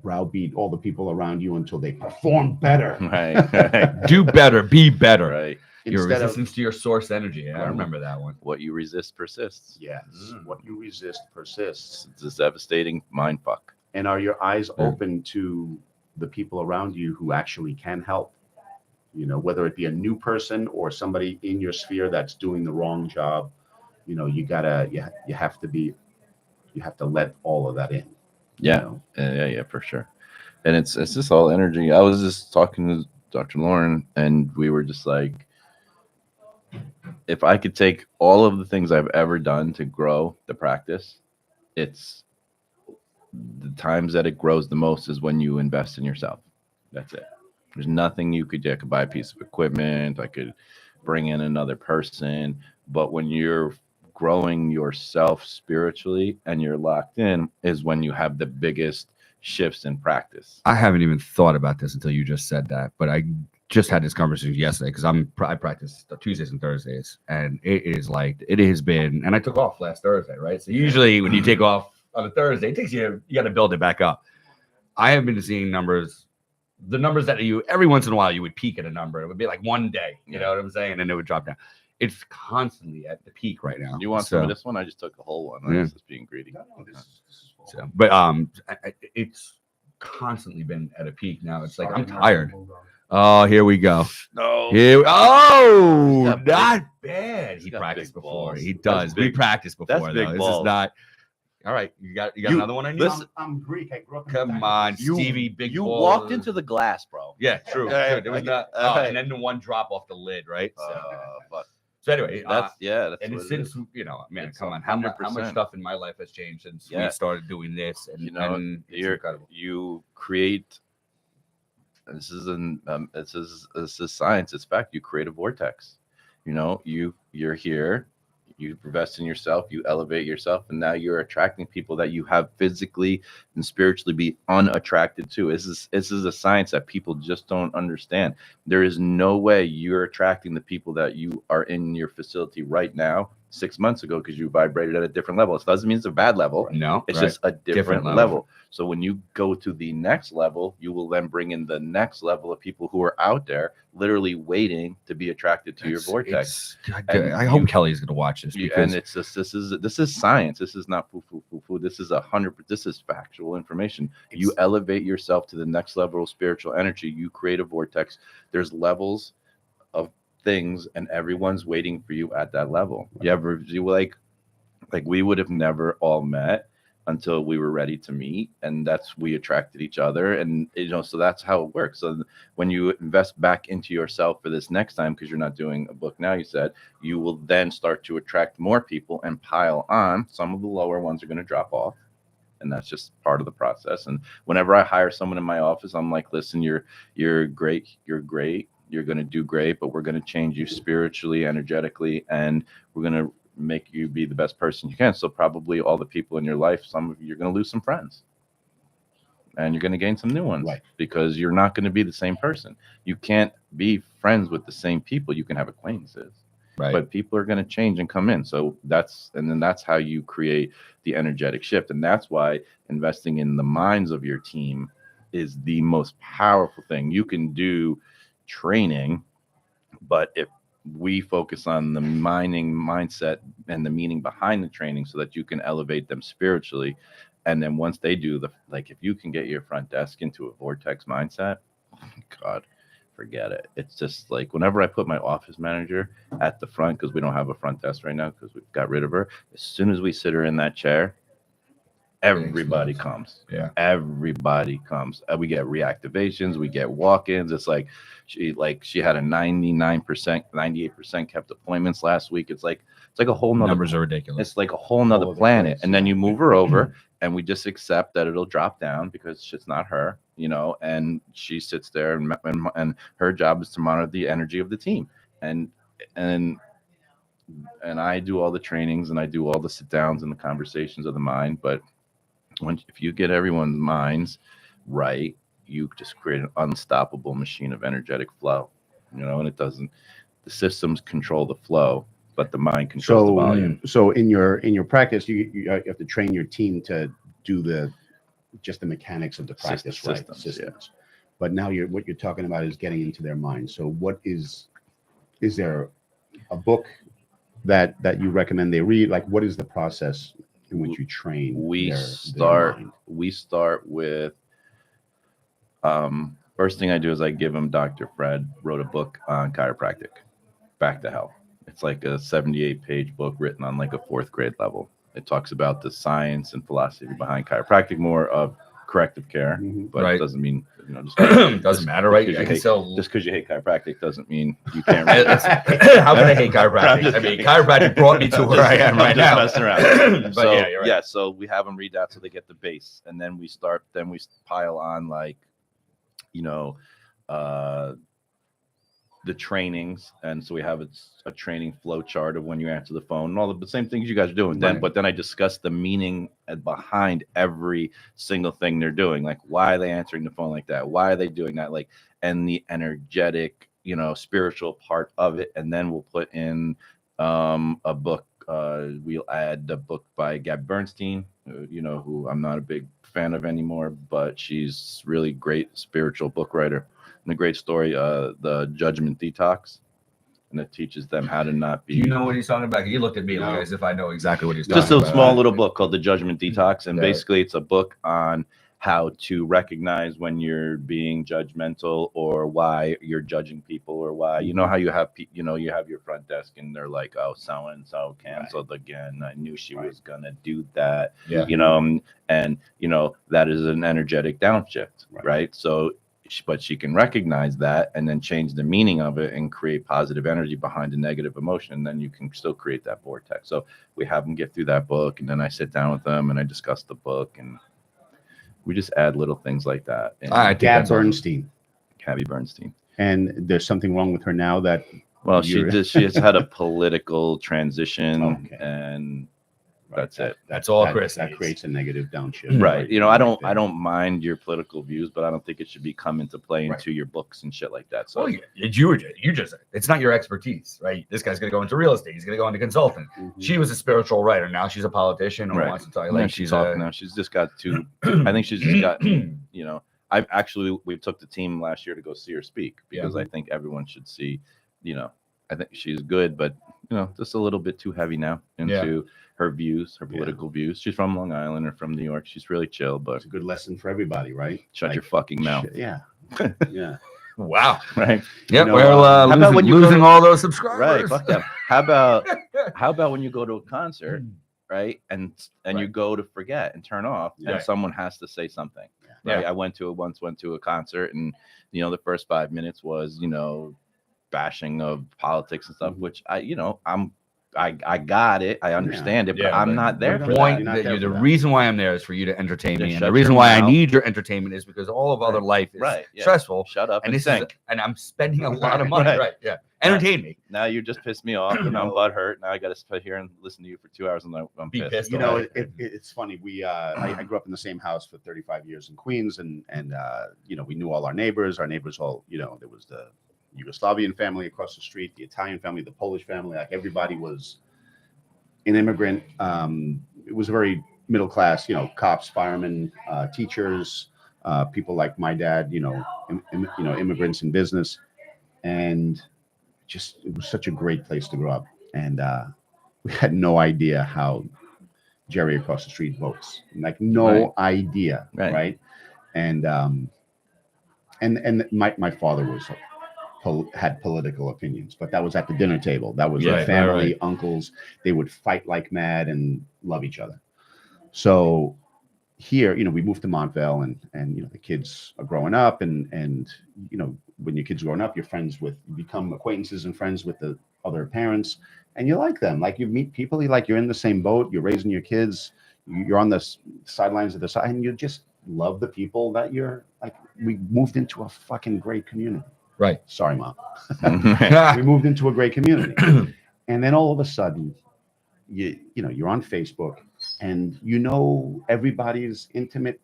Browbeat all the people around you until they perform better. Right. Do better. Be better. Right. Your Instead of- resistance to your source energy. I remember that one. What you resist persists. Yes. What you resist persists. It's a devastating mind fuck. And are your eyes open to the people around you who actually can help? Whether it be a new person or somebody in your sphere that's doing the wrong job, you have to let all of that in. Yeah. Yeah, for sure. And it's just all energy. I was just talking to Dr. Lauren, and we were just like, if I could take all of the things I've ever done to grow the practice, it's the times that it grows the most is when you invest in yourself. That's it. There's nothing you could do. I could buy a piece of equipment. I could bring in another person. But when you're growing yourself spiritually and you're locked in is when you have the biggest shifts in practice. I haven't even thought about this until you just said that, but I just had this conversation yesterday because I practice Tuesdays and Thursdays, and it has been, and I took off last Thursday, right? So usually when you take off on a Thursday. It takes you got to build it back up. I have been seeing numbers, the numbers that you every once in a while you would peak at a number. It would be like one day, you know what I'm saying, and then it would drop down. It's constantly at the peak right now. You want some of this one? I just took a whole one. Yeah. This is being greedy. No, this is full. So, but it's constantly been at a peak now. It's like I'm tired. Oh, here we go. No. Here, oh, got not bad. he's He got practiced big before. balls. He That's does. We big- practiced before. that's big though. This balls. is not. All right, you got You- another one on you. listen- I'm Greek. I grew up. In Come on, You- Stevie. Big. You balls. walked into the glass, bro. Yeah, true. Yeah, Good. It was I not. get- Oh, and then the one drop off the lid, right? Fuck. So anyway, That's that's and what it since is. man, It's come on, how much 100%. stuff in my life has changed since we Yeah. started doing this? And You know, and it's you're incredible. you create. This is science. It's fact. You create a vortex. You know, you're here. You invest in yourself. You elevate yourself, and now you're attracting people that you have physically and spiritually be unattracted to. This is a science that people just don't understand. There is no way you're attracting the people that you are in your facility right now 6 months ago because you vibrated at a different level. It doesn't mean it's a bad level. No, It's right. just a different level. level. So when you go to the next level, you will then bring in the next level of people who are out there literally waiting to be attracted to your vortex. And I hope Kelly's gonna watch this because And it's just this is science. This is not foo. This is 100%. This is factual information. You elevate yourself to the next level of spiritual energy. You create a vortex. There's levels of things, and everyone's waiting for you at that level. You like we would have never all met until we were ready to meet, and we attracted each other, and so that's how it works. So when you invest back into yourself for this next time, because you're not doing a book now, you said, you will then start to attract more people and pile on. Some of the lower ones are going to drop off, and that's just part of the process. And whenever I hire someone in my office, I'm like, listen, you're great, you're going to do great, but we're going to change you spiritually, energetically, and we're going to make you be the best person you can. So probably all the people in your life, some of you, you're going to lose some friends, and you're going to gain some new ones, Right. because you're not going to be the same person. You can't be friends with the same people. You can have acquaintances, right. but people are going to change and come in. So that's how you create the energetic shift. And that's why investing in the minds of your team is the most powerful thing. You can do training, but if we focus on the mindset and the meaning behind the training so that you can elevate them spiritually. And then once they do if you can get your front desk into a vortex mindset, God, forget it. It's just like whenever I put my office manager at the front, because we don't have a front desk right now because we've got rid of her. As soon as we sit her in that chair, everybody comes. Yeah. Everybody comes. We get reactivations, we get walk-ins. It's like she had a 99%, 98% kept appointments last week. It's like a whole nother Numbers are ridiculous. It's like a whole nother All over the planet. place, And then yeah. you move her over and we just accept that it'll drop down because it's not her, and she sits there and her job is to monitor the energy of the team. And I do all the trainings and I do all the sit downs and the conversations of the mind. But if you get everyone's minds right, you just create an unstoppable machine of energetic flow, and it doesn't, the systems control the flow, but the mind controls the volume. So in your practice, you have to train your team to do the mechanics of the practice, Systems, right? yeah. But now what you're talking about is getting into their mind. So is there a book that you recommend they read? Like, what is the process in which you train? We their start mind? with first thing I do is I give them Dr. Fred wrote a book on chiropractic, Back to Health. It's like a 78-page book written on like a 4th grade level. It talks about the science and philosophy behind chiropractic, more of corrective care, Mhm. but Right. it doesn't mean Doesn't matter, right? because I you can hate- sell. just because you hate chiropractic doesn't mean you can't. How can I hate chiropractic? I mean, chiropractic brought me to where I am right now. Just messing around. But So yeah, you're right. so we have them read that so they get the base, and then we pile on the trainings, and so we have a training flow chart of when you answer the phone and all the same things you guys are doing. Right. But then I discuss the meaning behind every single thing they're doing, like why are they answering the phone like that, why are they doing that, and the energetic, spiritual part of it. And then we'll put in a book we'll add the book by Gab Bernstein, who I'm not a big fan of anymore, but she's really great spiritual book writer and a great story. The Judgment Detox, and it teaches them how to not be. Do you know what he's talking about? He looked at me like as if I know exactly what he's talking Just about. a small little book called The Judgment Detox, and Yeah. basically it's a book on how to recognize when you're being judgmental or why you're judging people or why you know how you have you have your front desk and they're like, oh, so and so canceled again, I knew she was gonna do that. Yeah. And that is an energetic downshift, right? So but she can recognize that and then change the meaning of it and create positive energy behind a negative emotion, and then you can still create that vortex. So we have them get through that book, and then I sit down with them and I discuss the book, and we just add little things like that. And Gab Bernstein. Gabby Bernstein. And there's something wrong with her now that. Well, she has had a political transition, Okay. and that's it. That's all that, Chris that needs. creates a negative downshift. Right. I there. don't mind your political views, but I don't think it should be come into play into your books and shit like that. So Well, you just it's not your expertise, right? This guy's gonna go into real estate. He's gonna go into consulting. Mhm. She was a spiritual writer. Now she's a politician or wants to talk like she's now. She's just got to. I think she's just got. We've took the team last year to go see her speak because I think everyone should see. I think she's good, but just a little bit too heavy now into her views, her political views. She's from Long Island or from New York. She's really chill, but It's a good lesson for everybody, right? shut your fucking mouth. Yeah. Yeah. Wow. Right. Yep. know, We're how about when you go losing to- all those Right. subscribers. Fuck them. How about when you go to a concert, right? And you go to forget and turn off, and someone has to say something. Right. I went to a concert, and the first 5 minutes was bashing of politics and stuff, which I got it. I understand it, but I'm not there. The point that the reason why I'm there is for you to entertain me, and shut the reason your why I mouth. need your entertainment is because all of other life is stressful. Shut up And and this is, think. and I'm spending a lot of money. Right. Yeah. Entertain me. Now you just pissed me off. I'm butthurt. Now I got to sit here and listen to you for 2 hours, and I'm Be pissed. pissed. It's funny. I grew up in the same house for 35 years in Queens, and we knew all our neighbors. Our neighbors all, there was the Yugoslavian family across the street, the Italian family, the Polish family. Like everybody was an immigrant. It was a very middle class, cops, firemen, teachers, people like my dad, immigrants in business, and it was such a great place to grow up. And we had no idea how Jerry across the street votes, like no idea, right? And my father had political opinions, but that was at the dinner table. That was the family, uncles. They would fight like mad and love each other. So here, we moved to Montvale, and the kids are growing up, and when your kids are growing up, you become acquaintances and friends with the other parents, and you like them. Like you meet people, you're in the same boat. You're raising your kids. You're on the sidelines of the side, and you just love the people that you're like. We moved into a fucking great community. Right. Sorry, Mom. We moved into a great community. And then all of a sudden, you're on Facebook, and everybody's intimate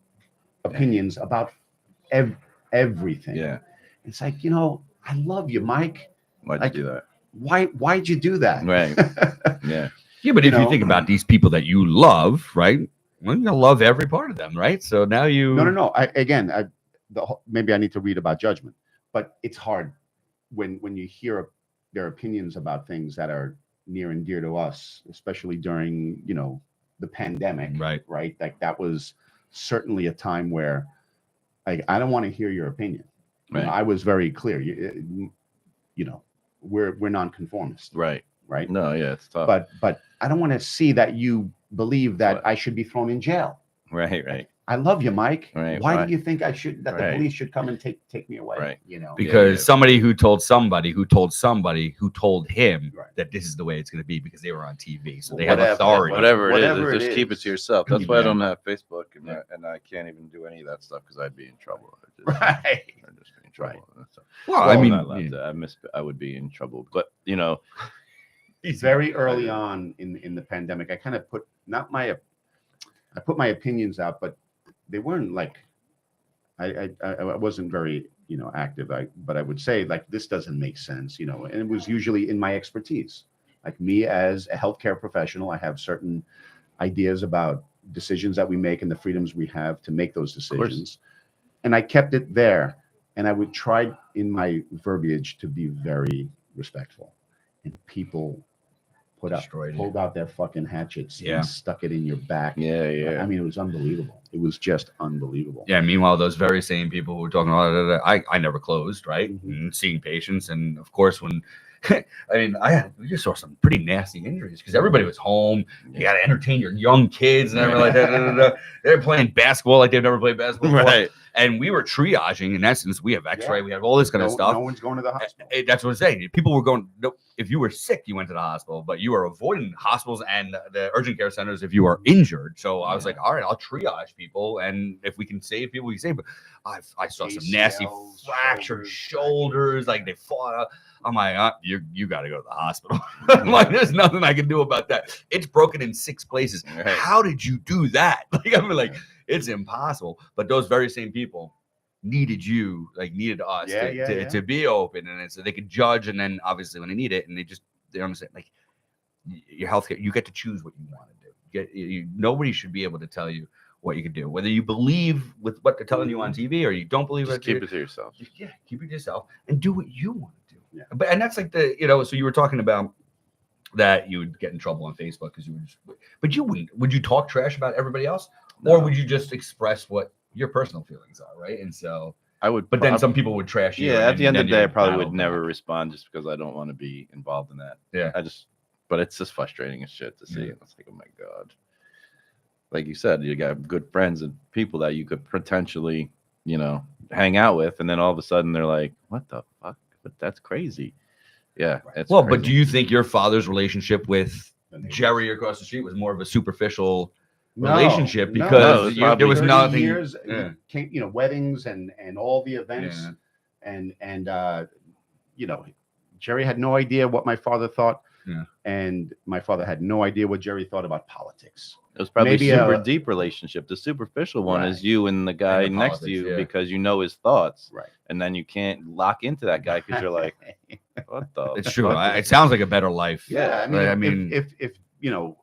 opinions about everything. Yeah. It's like, I love you, Mike. Why'd you do that? Why'd you do that? Right. Yeah. Yeah, but if you think about these people that you love, right? Well, you love every part of them, right? So now you. No. Maybe I need to read about judgment. But it's hard when you hear their opinions about things that are near and dear to us, especially during, the pandemic, right? Like that was certainly a time where I don't want to hear your opinion. Right. I was very clear. We're nonconformist. Right. Right. No, yeah, it's tough. But I don't want to see that you believe that I should be thrown in jail. Right. I love you, Mike. Right. Why do you think the police should come and take me away? Right. Because somebody who told somebody who told somebody who told him that this is the way it's going to be because they were on TV, so they have authority. Whatever it is, just keep it to yourself. That's why I don't have Facebook, and I can't even do any of that stuff because I'd be in trouble. I'd just be in trouble. Well, I mean, I would be in trouble, but very early on in the pandemic, I kind of put I put my opinions out, but they weren't like I wasn't very active. But I would say like this doesn't make sense, and it was usually in my expertise. Like me as a healthcare professional, I have certain ideas about decisions that we make and the freedoms we have to make those decisions. And I kept it there. And I would try in my verbiage to be very respectful. And people pulled out their fucking hatchets and stuck it in your back. Yeah. I mean, it was unbelievable. It was just unbelievable. Yeah. Meanwhile, those very same people who were talking about it, I never closed, right? Mm-hmm. And seeing patients. And of course, when I mean, we just saw some pretty nasty injuries because everybody was home. You got to entertain your young kids and everything like that. They're playing basketball like they've never played basketball before. Right. And we were triaging. In essence, we have X-ray, we have all this kind of stuff. No one's going to the hospital. That's what I'm saying. People were going. If you were sick, you went to the hospital, but you were avoiding hospitals and the urgent care centers if you are injured. So I was like, all right, I'll triage people, and if we can save people, we can save. But I saw some nasty fractured shoulders, like they fought out. I'm like, you got to go to the hospital. I'm like, there's nothing I can do about that. It's broken in 6 places. Right. How did you do that? Like, I mean, like, it's impossible. But those very same people needed us to be open, and so they could judge. And then obviously when they need it, and they understand, like, your healthcare, you get to choose what you want to do. Nobody should be able to tell you what you can do, whether you believe with what they're telling you on TV or you don't believe it. Keep it to yourself. Yeah, keep it to yourself and do what you want to do. Yeah. And that's like so you were talking about that you would get in trouble on Facebook because you would but you wouldn't. Would you talk trash about everybody else, or would you just express what your personal feelings are, right? And so I would, but then some people would trash you. Yeah, at the end of the day, I probably would never respond just because I don't want to be involved in that. Yeah, but it's just frustrating as shit to see. And it's like, oh my God. Like you said, you got good friends and people that you could potentially, hang out with. And then all of a sudden they're like, what the fuck? But that's crazy. Yeah. Well, crazy. But do you think your father's relationship with Jerry across the street was more of a superficial relationship because there was nothing? Years, came, weddings and all the events, and Jerry had no idea what my father thought, and my father had no idea what Jerry thought about politics. It was probably maybe super deep relationship. The superficial one is you and the guy next to you because you know his thoughts, right? And then you can't lock into that guy because you're like, what the? It's true. It sounds like a better life. Yeah, I mean, if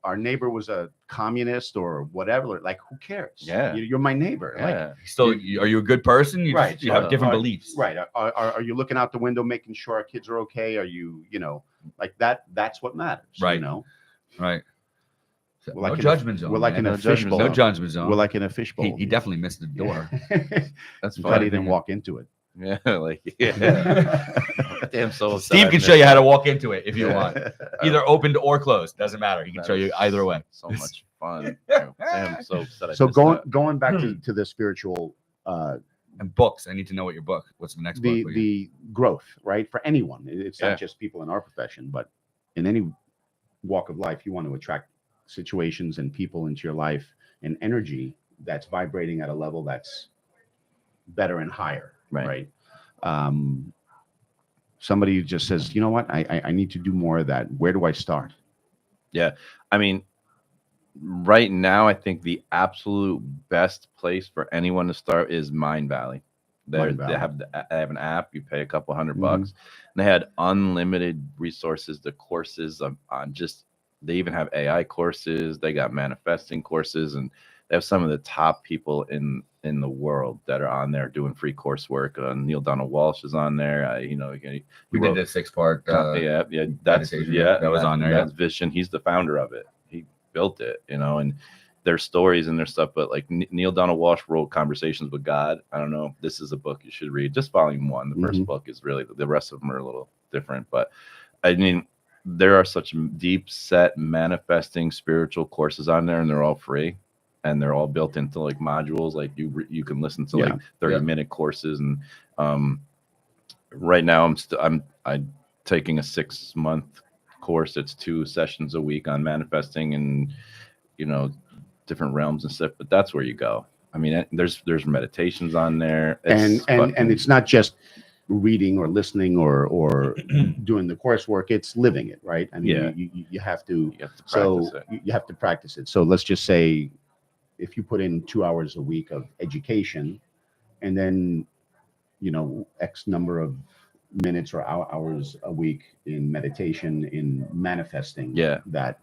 our neighbor was a communist or whatever, like, who cares? Yeah, you're my neighbor. Yeah. Like, still, are you a good person? You have different beliefs, right? Are you looking out the window, making sure our kids are okay? Are you, like that? That's what matters, right? Right. We're no judgment zone. We're like in a fishbowl. No judgment zone. We're like in a fishbowl. He definitely missed the door. That's funny. He didn't walk into it. Yeah, damn. So Steve can show you how to walk into it if you want. Either opened or closed. Doesn't matter. He can show you either way. So much fun. Damn. So going back to the spiritual and books. I need to know what your book. What's the next book? The growth, right? For anyone, it's not just people in our profession, but in any walk of life, you want to attract situations and people into your life and energy that's vibrating at a level that's better and higher, right? Somebody just says, you know what, I need to do more of that. Where do I start? Yeah, I mean, right now, I think the absolute best place for anyone to start is Mind Valley. They have an app. You pay a couple $100 bucks. And they had unlimited resources, the courses on just. They even have AI courses. They got manifesting courses, and they have some of the top people in the world that are on there doing free coursework. Neil Donald Walsh is on there. We did the 6-part. That was on there. That's Vision. He's the founder of it. He built it. And their stories and their stuff. But like Neil Donald Walsh wrote Conversations with God. I don't know. This is a book you should read. Just volume 1. The first book is really the rest of them are a little different. But I mean. There are such deep set manifesting spiritual courses on there, and they're all free, and they're all built into like modules. Like you can listen to like 30-minute courses. And right now I'm taking a 6-month course. It's 2 sessions a week on manifesting and different realms and stuff. But that's where you go. I mean, there's meditations on there, and it's not just reading or listening or doing the coursework. It's living it, right? I mean, you have to practice it. So let's just say if you put in 2 hours a week of education and then X number of minutes or hours a week in meditation, in manifesting. Yeah. That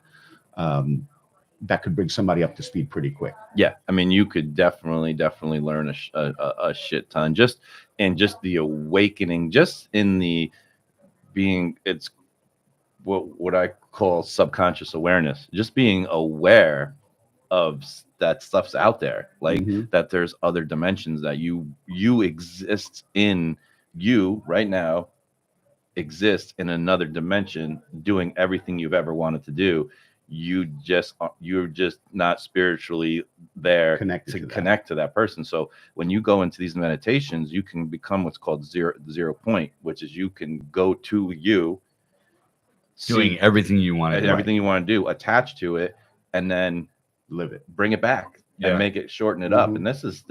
that could bring somebody up to speed pretty quick. Yeah, I mean, you could definitely learn a shit ton just in just the awakening, just in the being. It's what I call subconscious awareness, just being aware of that stuff's out there, like that there's other dimensions that you exist in. You right now exist in another dimension, doing everything you've ever wanted to do. You're just not spiritually there Connected to connect to that person. So when you go into these meditations, you can become what's called zero point, which is you can go to you, Doing everything you want to do. everything you want to do, attach to it, and then Live it. bring it back and make it, shorten it up. And this is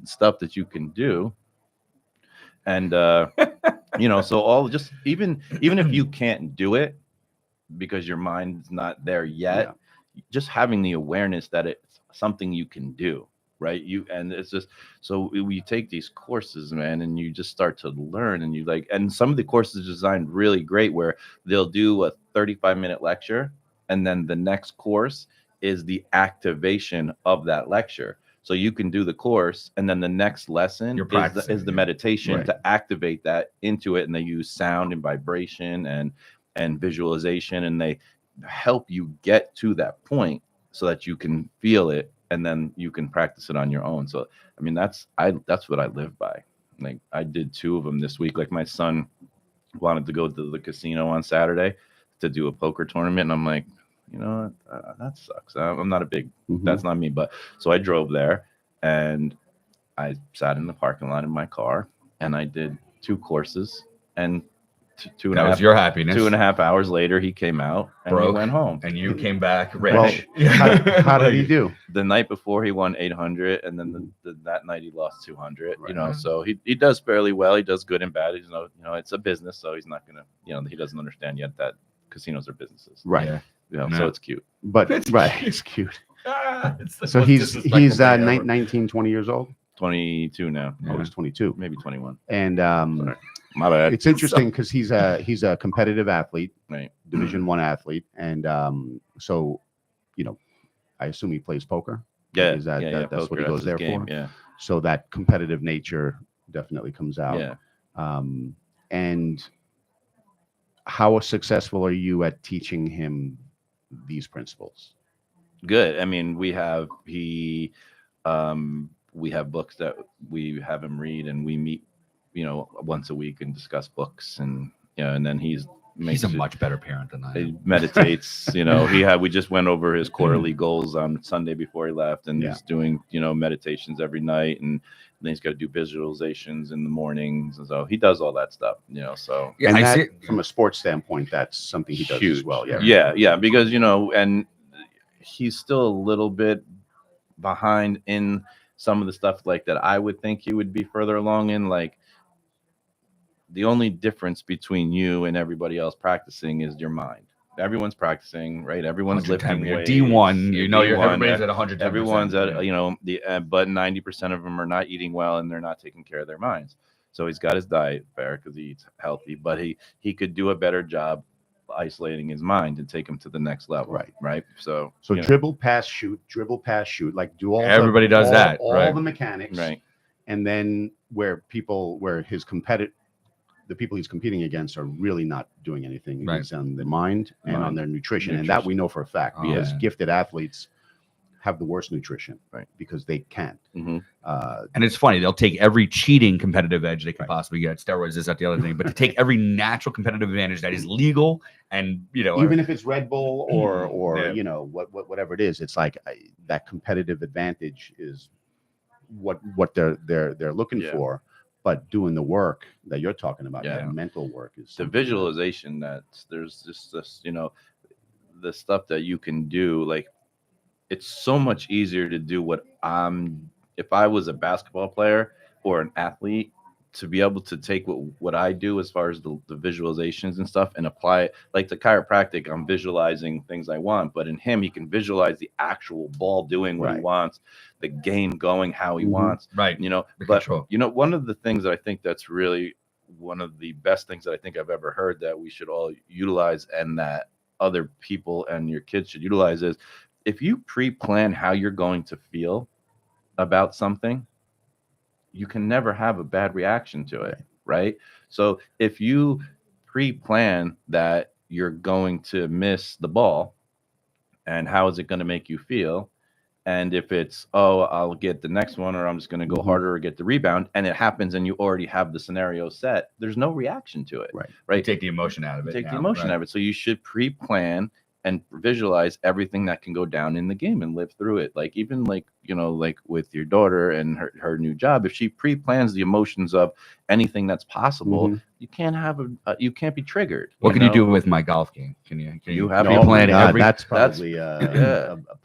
stuff that you can do. And so all just even if you can't do it because your mind's not there yet, just having the awareness that it's something you can do, right? And it's just, so we take these courses, man, and you just start to learn, and and some of the courses are designed really great where they'll do a 35-minute lecture, and then the next course is the activation of that lecture. So you can do the course, and then the next lesson is the meditation to activate that into it. And they use sound and vibration and visualization, and they help you get to that point so that you can feel it, and then you can practice it on your own. So, I mean, that's what I live by. Like, I did 2 of them this week. Like, my son wanted to go to the casino on Saturday to do a poker tournament, and I'm like, that sucks. I'm not a big, that's not me. But so I drove there, and I sat in the parking lot in my car, and I did 2 courses, and that was your happiness. 2.5 hours later, he came out and he went home, and you came back rich. Well, how did he do? The night before he won 800, and then that night he lost 200. So he does fairly well. He does good and bad. He's it's a business, so he's not gonna, he doesn't understand yet that casinos are businesses, right? So it's cute, but it's cute. So he's 19, 20 years old. 22 now. Oh, he's 22, maybe 21. And my bad. It's interesting because he's a competitive athlete, right? Division I athlete, and so I assume he plays poker. Yeah, that's poker, what he goes there game, for. Yeah. So that competitive nature definitely comes out. Yeah. And how successful are you at teaching him these principles? Good. I mean, we have books that we have him read, and we meet, once a week and discuss books, and and then he's a much better parent than I am. He meditates. We just went over his quarterly goals on Sunday before he left, and he's doing meditations every night, and then he's got to do visualizations in the mornings, and so he does all that stuff. So yeah, and that, from a sports standpoint, that's something he does as well. Yeah, because and he's still a little bit behind in some of the stuff like that. I would think he would be further along in. Like, the only difference between you and everybody else practicing is your mind. Everyone's practicing, right? Everyone's lifting weights. D1, everybody's at 110%. Everyone's at but 90% of them are not eating well, and they're not taking care of their minds. So he's got his diet fair because he eats healthy, but he could do a better job isolating his mind and take him to the next level. Right. So dribble, pass, shoot, like do all. Everybody does that. All the mechanics. Right. And then where the people he's competing against are really not doing anything. It's on their mind and on their nutrition. And that we know for a fact, because gifted athletes have the worst nutrition, because they can't. And it's funny, they'll take every cheating competitive edge they can possibly get. Steroids is that the other thing, but to take every natural competitive advantage that is legal, and even if it's Red Bull or whatever it is, it's like that competitive advantage is what they're looking for. But doing the work that you're talking about, that mental work, is the visualization. There's just this, the stuff that you can do. Like, it's so much easier to do if I was a basketball player or an athlete, to be able to take what I do as far as the visualizations and stuff and apply it. Like the chiropractic, I'm visualizing things I want, but in him, he can visualize the actual ball doing what he wants, the game going how he wants. Right. But control. One of the things that I think that's really one of the best things that I think I've ever heard that we should all utilize, and that other people and your kids should utilize, is if you pre-plan how you're going to feel about something, you can never have a bad reaction to it, right? So if you pre-plan that you're going to miss the ball, and how is it going to make you feel? And if it's, oh, I'll get the next one, or I'm just going to go harder or get the rebound, and it happens and you already have the scenario set, there's no reaction to it. Right. Take the emotion out of it. Take the emotion out of it. So you should pre-plan and visualize everything that can go down in the game and live through it. Like even like, you know, like with your daughter and her new job, if she pre-plans the emotions of anything that's possible, you can't have you can't be triggered. What can you do with my golf game? Can you have pre-plan every? That's probably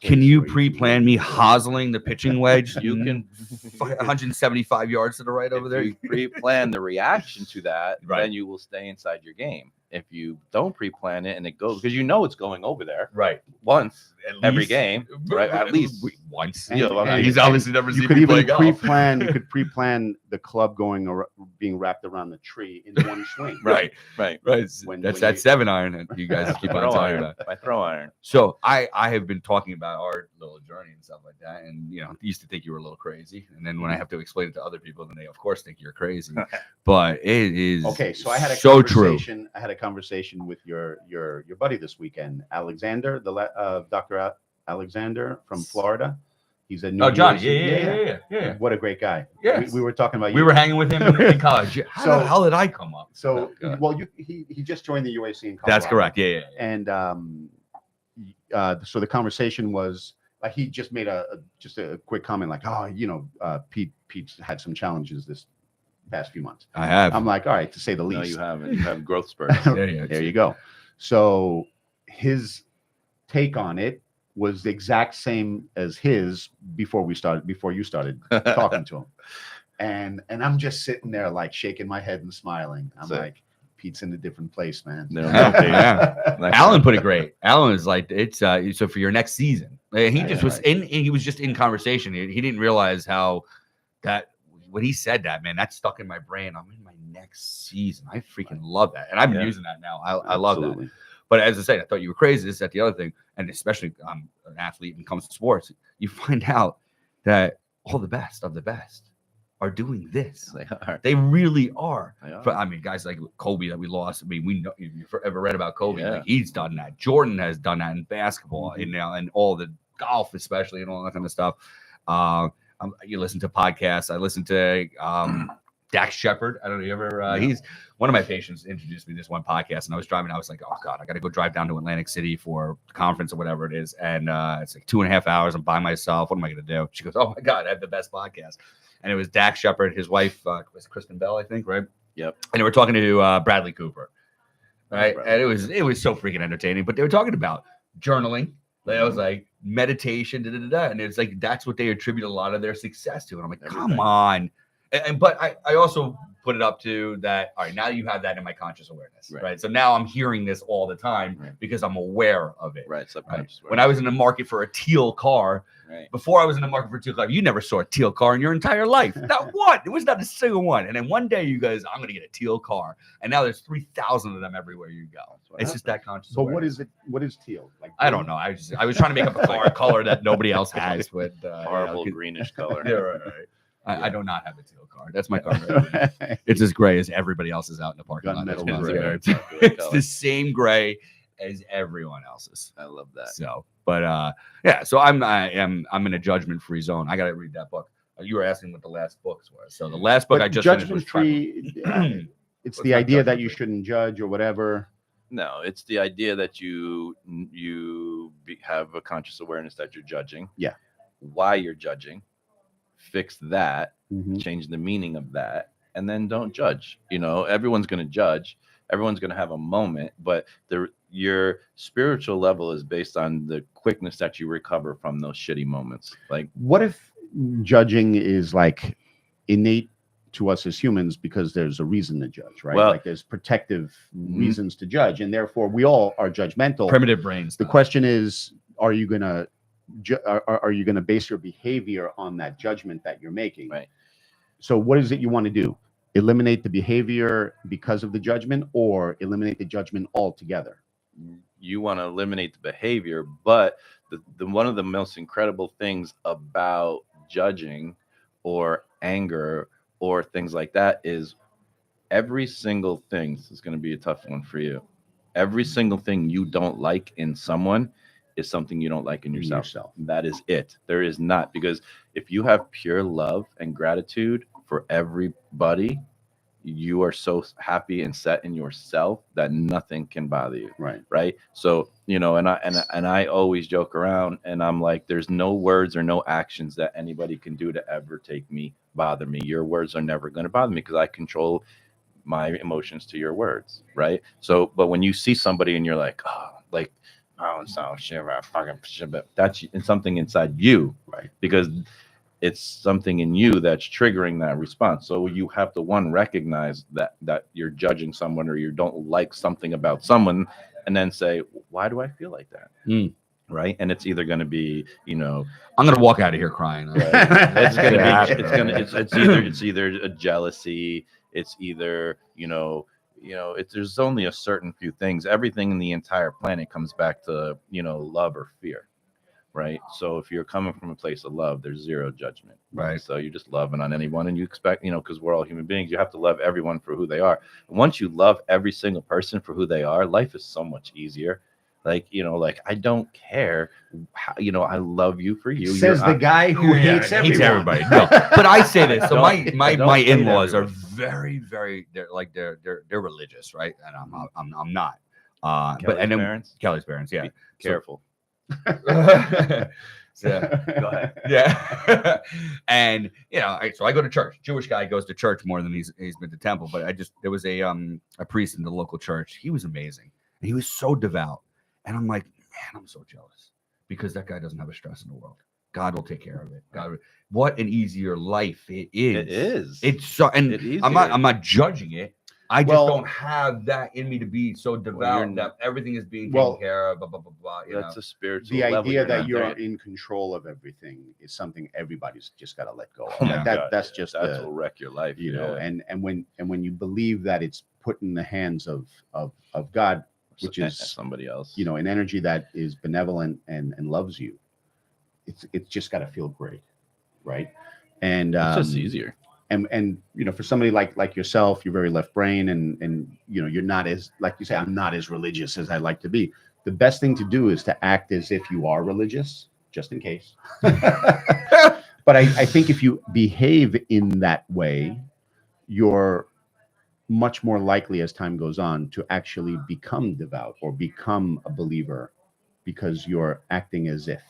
Can you pre-plan me hosling the pitching wedge? You can 175 yards to the right over there. You pre-plan the reaction to that, Right. then you will stay inside your game. If you don't pre-plan it and it goes, because you know it's going over there Right. once At every least. game, right? At least once. And- He's obviously never you seen could me play even golf. pre-plan. You could pre-plan the club being wrapped around the tree in one swing. Right. right. When That's you- that 7-iron that you guys keep on Throw talking iron. about. My throw iron. So I have been talking about our little journey and stuff like that, and you know, used to think you were a little crazy, and then when I have to explain it to other people, then they of course think you're crazy. But it is Okay, so I had a so true. conversation. I had a conversation with your buddy this weekend, Alexander, Dr. Alexander from Florida. He's a new Oh, Johnny, USC yeah. What a great guy. Yes. We were talking about We you. were hanging with him in college. How the hell did I come up? So Oh, God. well, he just joined the UAC in Colorado. That's correct. Yeah. And so the conversation was like he just made just a quick comment like, oh, you know, Pete's had some challenges this past few months. I have. I'm like, all right, to say the No, least. you haven't. You have growth spurts. There you go. So his take on it was the exact same as his before you started talking to him. And I'm just sitting there like shaking my head and smiling. I'm So- like, Pete's in a different place, man. No, Yeah. Like- Alan put it great. Alan was like, "It's so for your next season." He just was right. he was just in conversation. He didn't realize how that when he said that, man, that stuck in my brain. I'm in my next season. I freaking love that, and I've been Yeah. using that now. I love that. Absolutely. But as I said, I thought you were crazy. This, that, the other thing, and especially I'm an athlete when it comes to sports. You find out that all the best of the best are doing this. They are. They really are. They are. But I mean, guys like Kobe that we lost. I mean, we know if you've ever read about Kobe, Yeah. like he's done that. Jordan has done that in basketball, you know, and all the golf, especially, and all that kind of stuff. You listen to podcasts. I listen to Dax Shepard. I don't know. You ever? He's one of my patients. Introduced me to this one podcast, and I was driving. I was like, oh God, I got to go drive down to Atlantic City for a conference or whatever it is, and it's like 2.5 hours. I'm by myself. What am I going to do? She goes, oh my God, I have the best podcast. And it was Dax Shepard, his wife was Kristen Bell, I think, right? Yep. And they were talking to Bradley Cooper, right? Bradley. And it was so freaking entertaining. But they were talking about journaling. It was like meditation, and it's like that's what they attribute a lot of their success to. And I'm like, come Everything. on. But I also put it up to that. All right, now you have that in my conscious awareness, Right. right? So now I'm hearing this all the time Right. because I'm aware of it. Right. Right. Subconscious. When I was in the market for a teal car, Right. before I was in the market for a teal car, you never saw a teal car in your entire life. Not one. It was not a single one. And then one day you guys, I'm going to get a teal car. And now there's 3,000 of them everywhere you go. what It's just that conscious. But what awareness. is it? What is teal? Like I don't know. I was trying to make up a color that nobody else has. But Horrible greenish color. Yeah, right. I do not have a teal car. That's my car. It's as gray as everybody else's out in the parking lot. Gunmetal That's gray. fair. Popular It's color. the same gray as everyone else's. I love that. So, but yeah. So I'm in a judgment-free zone. I got to read that book. You were asking what the last books were. So the last book But I just finished was judgment-free. It's What's the not idea that you judgment-free? shouldn't judge or whatever. No, it's the idea that you have a conscious awareness that you're judging. Yeah. Why you're judging. Fix that. Mhm. Change the meaning of that, and then don't judge. You know, everyone's going to judge. Everyone's going to have a moment, but your spiritual level is based on the quickness that you recover from those shitty moments. Like, What if judging is like innate to us as humans because there's a reason to judge, right? Well- like there's protective Mhm. reasons to judge, and therefore we all are judgmental. primitive brains. The question is, are you gonna are you gonna base your behavior on that judgment that you're making? Right. So what is it you want to do? eliminate the behavior because of the judgment, or eliminate the judgment altogether? You want to eliminate the behavior, but the one of the most incredible things about judging or anger or things like that is every single thing. This is going to be a tough one for you. Every single thing you don't like in someone is something you don't like in yourself. That is it. There is not, because if you have pure love and gratitude for everybody, you are so happy and set in yourself that nothing can bother you. Right. So, and I always joke around and I'm like, there's no words or no actions that anybody can do to ever bother me. Your words are never going to bother me because I control my emotions to your words. Right. So, but when you see somebody and you're like, it's not shit, fucking shit, but that's something inside you. Right. Because it's something in you that's triggering that response. So you have to recognize that you're judging someone or you don't like something about someone, and then say, why do I feel like that? Right. And it's either going to be, I'm going to walk out of here crying. It's going to be, it's either a jealousy. It's either, there's only a certain few things. Everything in the entire planet comes back to, love or fear. Right. So if you're coming from a place of love, there's zero judgment. Right. So you're just loving on anyone, and you expect, because we're all human beings, you have to love everyone for who they are. And once you love every single person for who they are, life is so much easier. Like, I don't care how, I love you for you. Says the guy who hates everybody. No, but I say this. So my don't hate in-laws are everyone. very, very, they're religious, right? And I'm not. Kelly's parents, yeah. Be careful. So, go ahead. Yeah. And so I go to church. Jewish guy goes to church more than he's been to temple. But there was a priest in the local church. He was amazing. And he was so devout. And I'm like, man, I'm so jealous because that guy doesn't have a stress in the world. God will take care of it. What an easier life it is. It is. It's so, and I'm not judging it. I just don't have that in me to be so devout that everything is being taken care of. Blah, blah, blah, blah, that's a spiritual. The level idea that you're in control of everything is something everybody's just got to let go of. Oh my God, that's just will wreck your life. And when you believe that it's put in the hands of God, which is somebody else, an energy that is benevolent and loves you, it's just got to feel great, right? And it's just easier. And for somebody like yourself, you're very left brain, and you're not as, like you say, I'm not as religious as I'd like to be. The best thing to do is to act as if you are religious, just in case. But I think if you behave in that way, you're much more likely as time goes on to actually become devout or become a believer, because you're acting as if.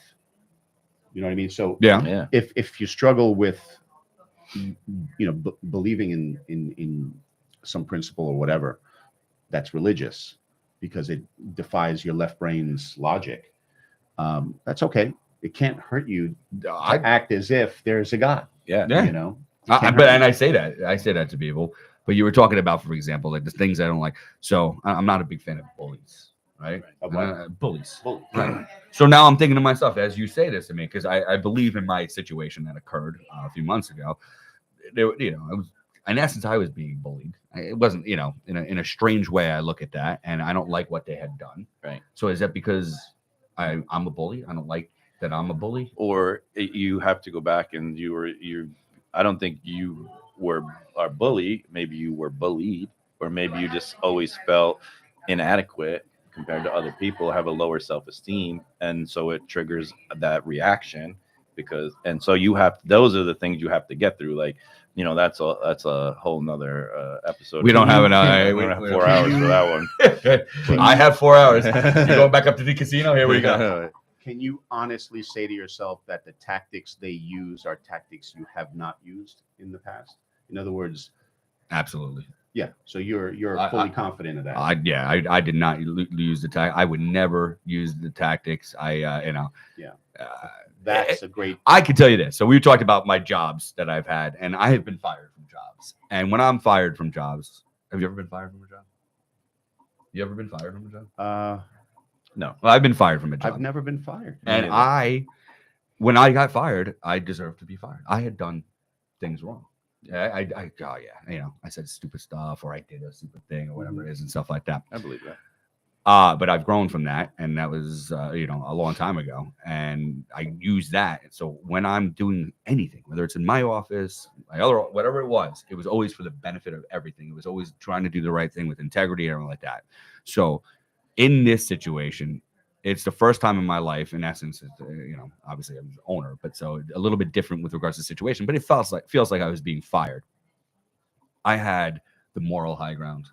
You know what I mean? So yeah. If you struggle with believing in some principle or whatever that's religious because it defies your left brain's logic, that's okay. It can't hurt you to act as if there's a God. Yeah. And I say that to people. But you were talking about, for example, like the things I don't like. So I'm not a big fan of bullies, right? Bullies. Right. So now I'm thinking to myself, as you say this to me, because I believe in my situation that occurred a few months ago. I was, in essence, I was being bullied. It wasn't, in a strange way. I look at that, and I don't like what they had done. Right. So is that because I'm a bully? I don't like that I'm a bully, or you have to go back and I don't think you were a bully. Maybe you were bullied, or maybe you just always felt inadequate compared to other people, have a lower self-esteem, and so it triggers that reaction. So those are the things you have to get through. Like, that's a whole nother episode. We don't have we don't have 4 hours for that one. I have 4 hours. You going back up to the casino? Here we go. Can you honestly say to yourself that the tactics they use are tactics you have not used in the past? In other words, absolutely. Yeah. So you're fully confident of that. I did not use the tactics. I would never use the tactics. That's a great. I can tell you this. So we talked about my jobs that I've had, and I have been fired from jobs. And when I'm fired from jobs, have you ever been fired from a job? You ever been fired from a job? No. Well, I've been fired from a job. I've never been fired. And when I got fired, I deserved to be fired. I had done things wrong. Yeah, oh yeah, I said stupid stuff or I did a stupid thing or whatever it is and stuff like that. I believe that. But I've grown from that, and that was a long time ago, and I use that. So when I'm doing anything, whether it's in my office, whatever it was always for the benefit of everything. It was always trying to do the right thing with integrity and everything like that. So in this situation, it's the first time in my life, in essence, obviously I'm the owner, but so a little bit different with regards to the situation, but it feels like I was being fired. I had the moral high ground.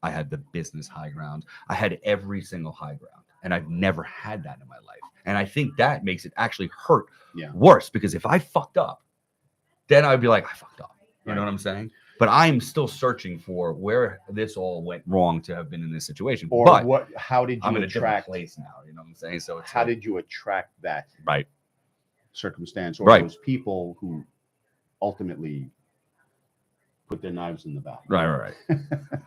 I had the business high ground. I had every single high ground. And I've never had that in my life. And I think that makes it actually hurt worse, because if I fucked up, then I'd be like, I fucked up. You know what I'm saying? But I'm still searching for where this all went wrong to have been in this situation. Or but how did you I'm in a different attract place now? You know what I'm saying? So it's how did you attract that right circumstance or those people who ultimately put their knives in the back? Right.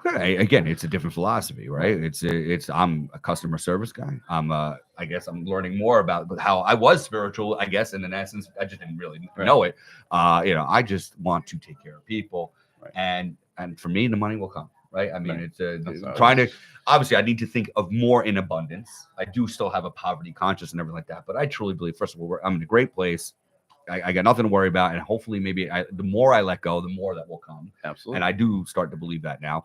Again, it's a different philosophy, right? I'm a customer service guy. I guess I'm learning more about how I was spiritual, I guess, in essence. I just didn't really know it. I just want to take care of people. Right. And for me, the money will come, right? I mean, it's trying to, obviously I need to think of more in abundance. I do still have a poverty conscious and everything like that, but I truly believe, first of all, I'm in a great place. I got nothing to worry about, and hopefully maybe the more I let go, the more that will come. Absolutely. And I do start to believe that now.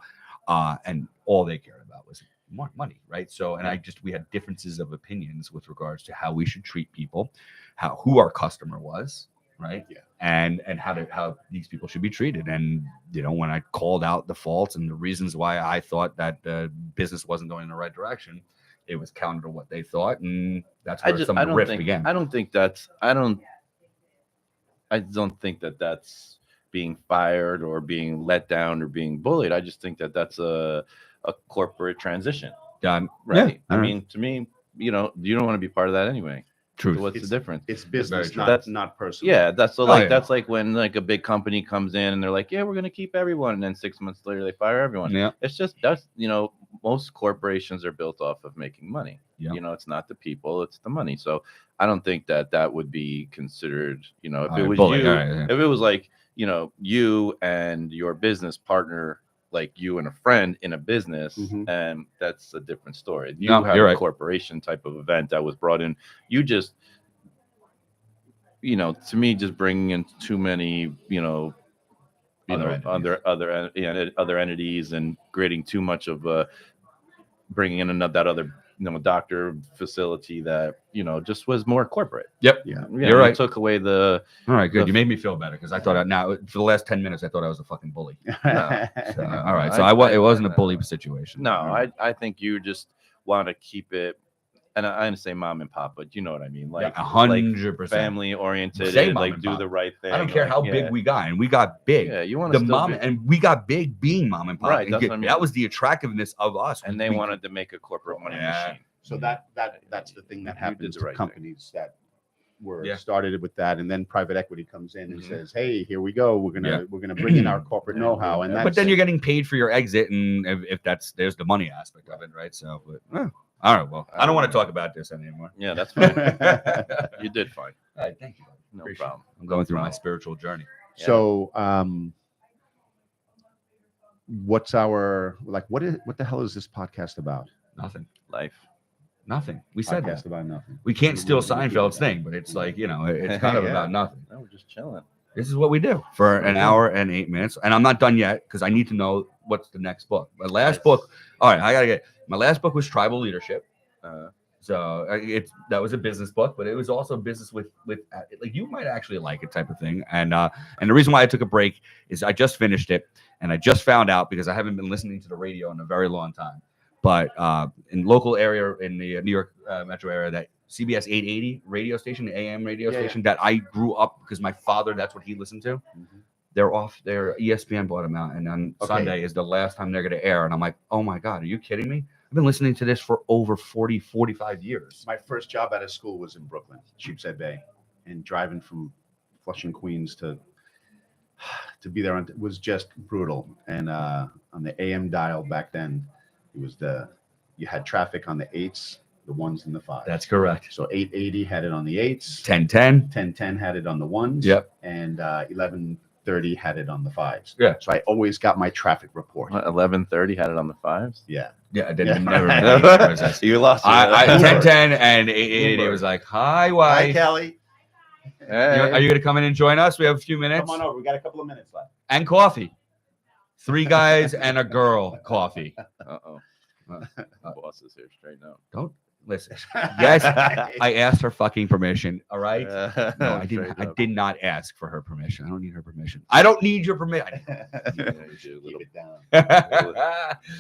And all they cared about was more money, right? So, and we had differences of opinions with regards to how we should treat people, who our customer was, right? Yeah. And how these people should be treated. And when I called out the faults and the reasons why I thought that the business wasn't going in the right direction, it was counter to what they thought, and that's where some of the rift began. I don't think that that's being fired or being let down or being bullied. I just think that that's a corporate transition. Right. Yeah, I mean, to me, you don't want to be part of that anyway. Truth. So what's the difference? It's business, not personal. Yeah, that's that's like when like a big company comes in and they're like, yeah, we're gonna keep everyone, and then 6 months later they fire everyone. Yeah. It's just most corporations are built off of making money. Yeah. It's not the people, it's the money. So I don't think that would be considered, if it was if it was like, you and your business partner, like you and a friend in a business, and that's a different story. You have a corporation type of event that was brought in. You just, to me, just bringing in too many, other entities and creating too much of bringing in that other doctor facility that just was more corporate. Yep. Yeah. You're right. Took away the. All right, good. You made me feel better, because I thought now for the last 10 minutes I thought I was a fucking bully. No. So, all right, so it wasn't a bully situation. No, I think you just want to keep it. And I understand mom and pop, but you know what I mean, like 100%, family oriented, like do the right thing. I don't care how big we got, and we got big. Yeah, you want the mom, and we got big being mom and pop. Right, that's what I mean. That was the attractiveness of us, and they wanted to make a corporate money machine. So that's the thing that happens to companies that were started with that, and then private equity comes in and says, "Hey, here we go. We're gonna bring in our corporate know-how." And but then you're getting paid for your exit, and if there's the money aspect of it, right? So, all right. Well, I don't want to talk about this anymore. Yeah, that's fine. You did fine. All right, thank you. No problem. I'm going through my spiritual journey. So, what the hell is this podcast about? Nothing. Life. Nothing. We said Podcast that. about nothing. We can't steal Seinfeld's thing, but it's like, it's kind of about nothing. No, we're just chilling. This is what we do for an hour and 8 minutes. And I'm not done yet, because I need to know what's the next book. My last book. All right, my last book was Tribal Leadership. So that was a business book, but it was also business with like, you might actually like it type of thing. And the reason why I took a break is I just finished it, and I just found out, because I haven't been listening to the radio in a very long time, but in local area in the New York metro area, that CBS 880 radio station, the AM radio station that I grew up, because my father, that's what he listened to. They're off their ESPN bought them out, and on Sunday is the last time they're going to air. And I'm like, oh my God, are you kidding me? I've been listening to this for over 45 years. My first job out of school was in Brooklyn, Sheepshead Bay, and driving from Flushing, Queens to be there was just brutal. And on the AM dial back then, it was you had traffic on the 8s, the 1s, and the 5s. That's correct. So 880 had it on the 8s. 1010. 1010 had it on the 1s. Yep. And 11 11:30 had it on the 5s. Yeah. So I always got my traffic report. 11:30 had it on the 5s. Yeah. Yeah, I didn't Yeah. never mind. You lost it. I Bloomberg. 10 and it was like, hi, Hi, wife. Kelly. Hey. Are you going to come in and join us? We have a few minutes. Come on over. We got a couple of minutes left. And coffee. 3 guys and a girl coffee. Uh-oh. Boss is here. Straighten out. Don't listen. Yes, I asked her fucking permission. All right. No, I didn't. I did not ask for her permission. I don't need her permission. I don't need your permission. Keep it down.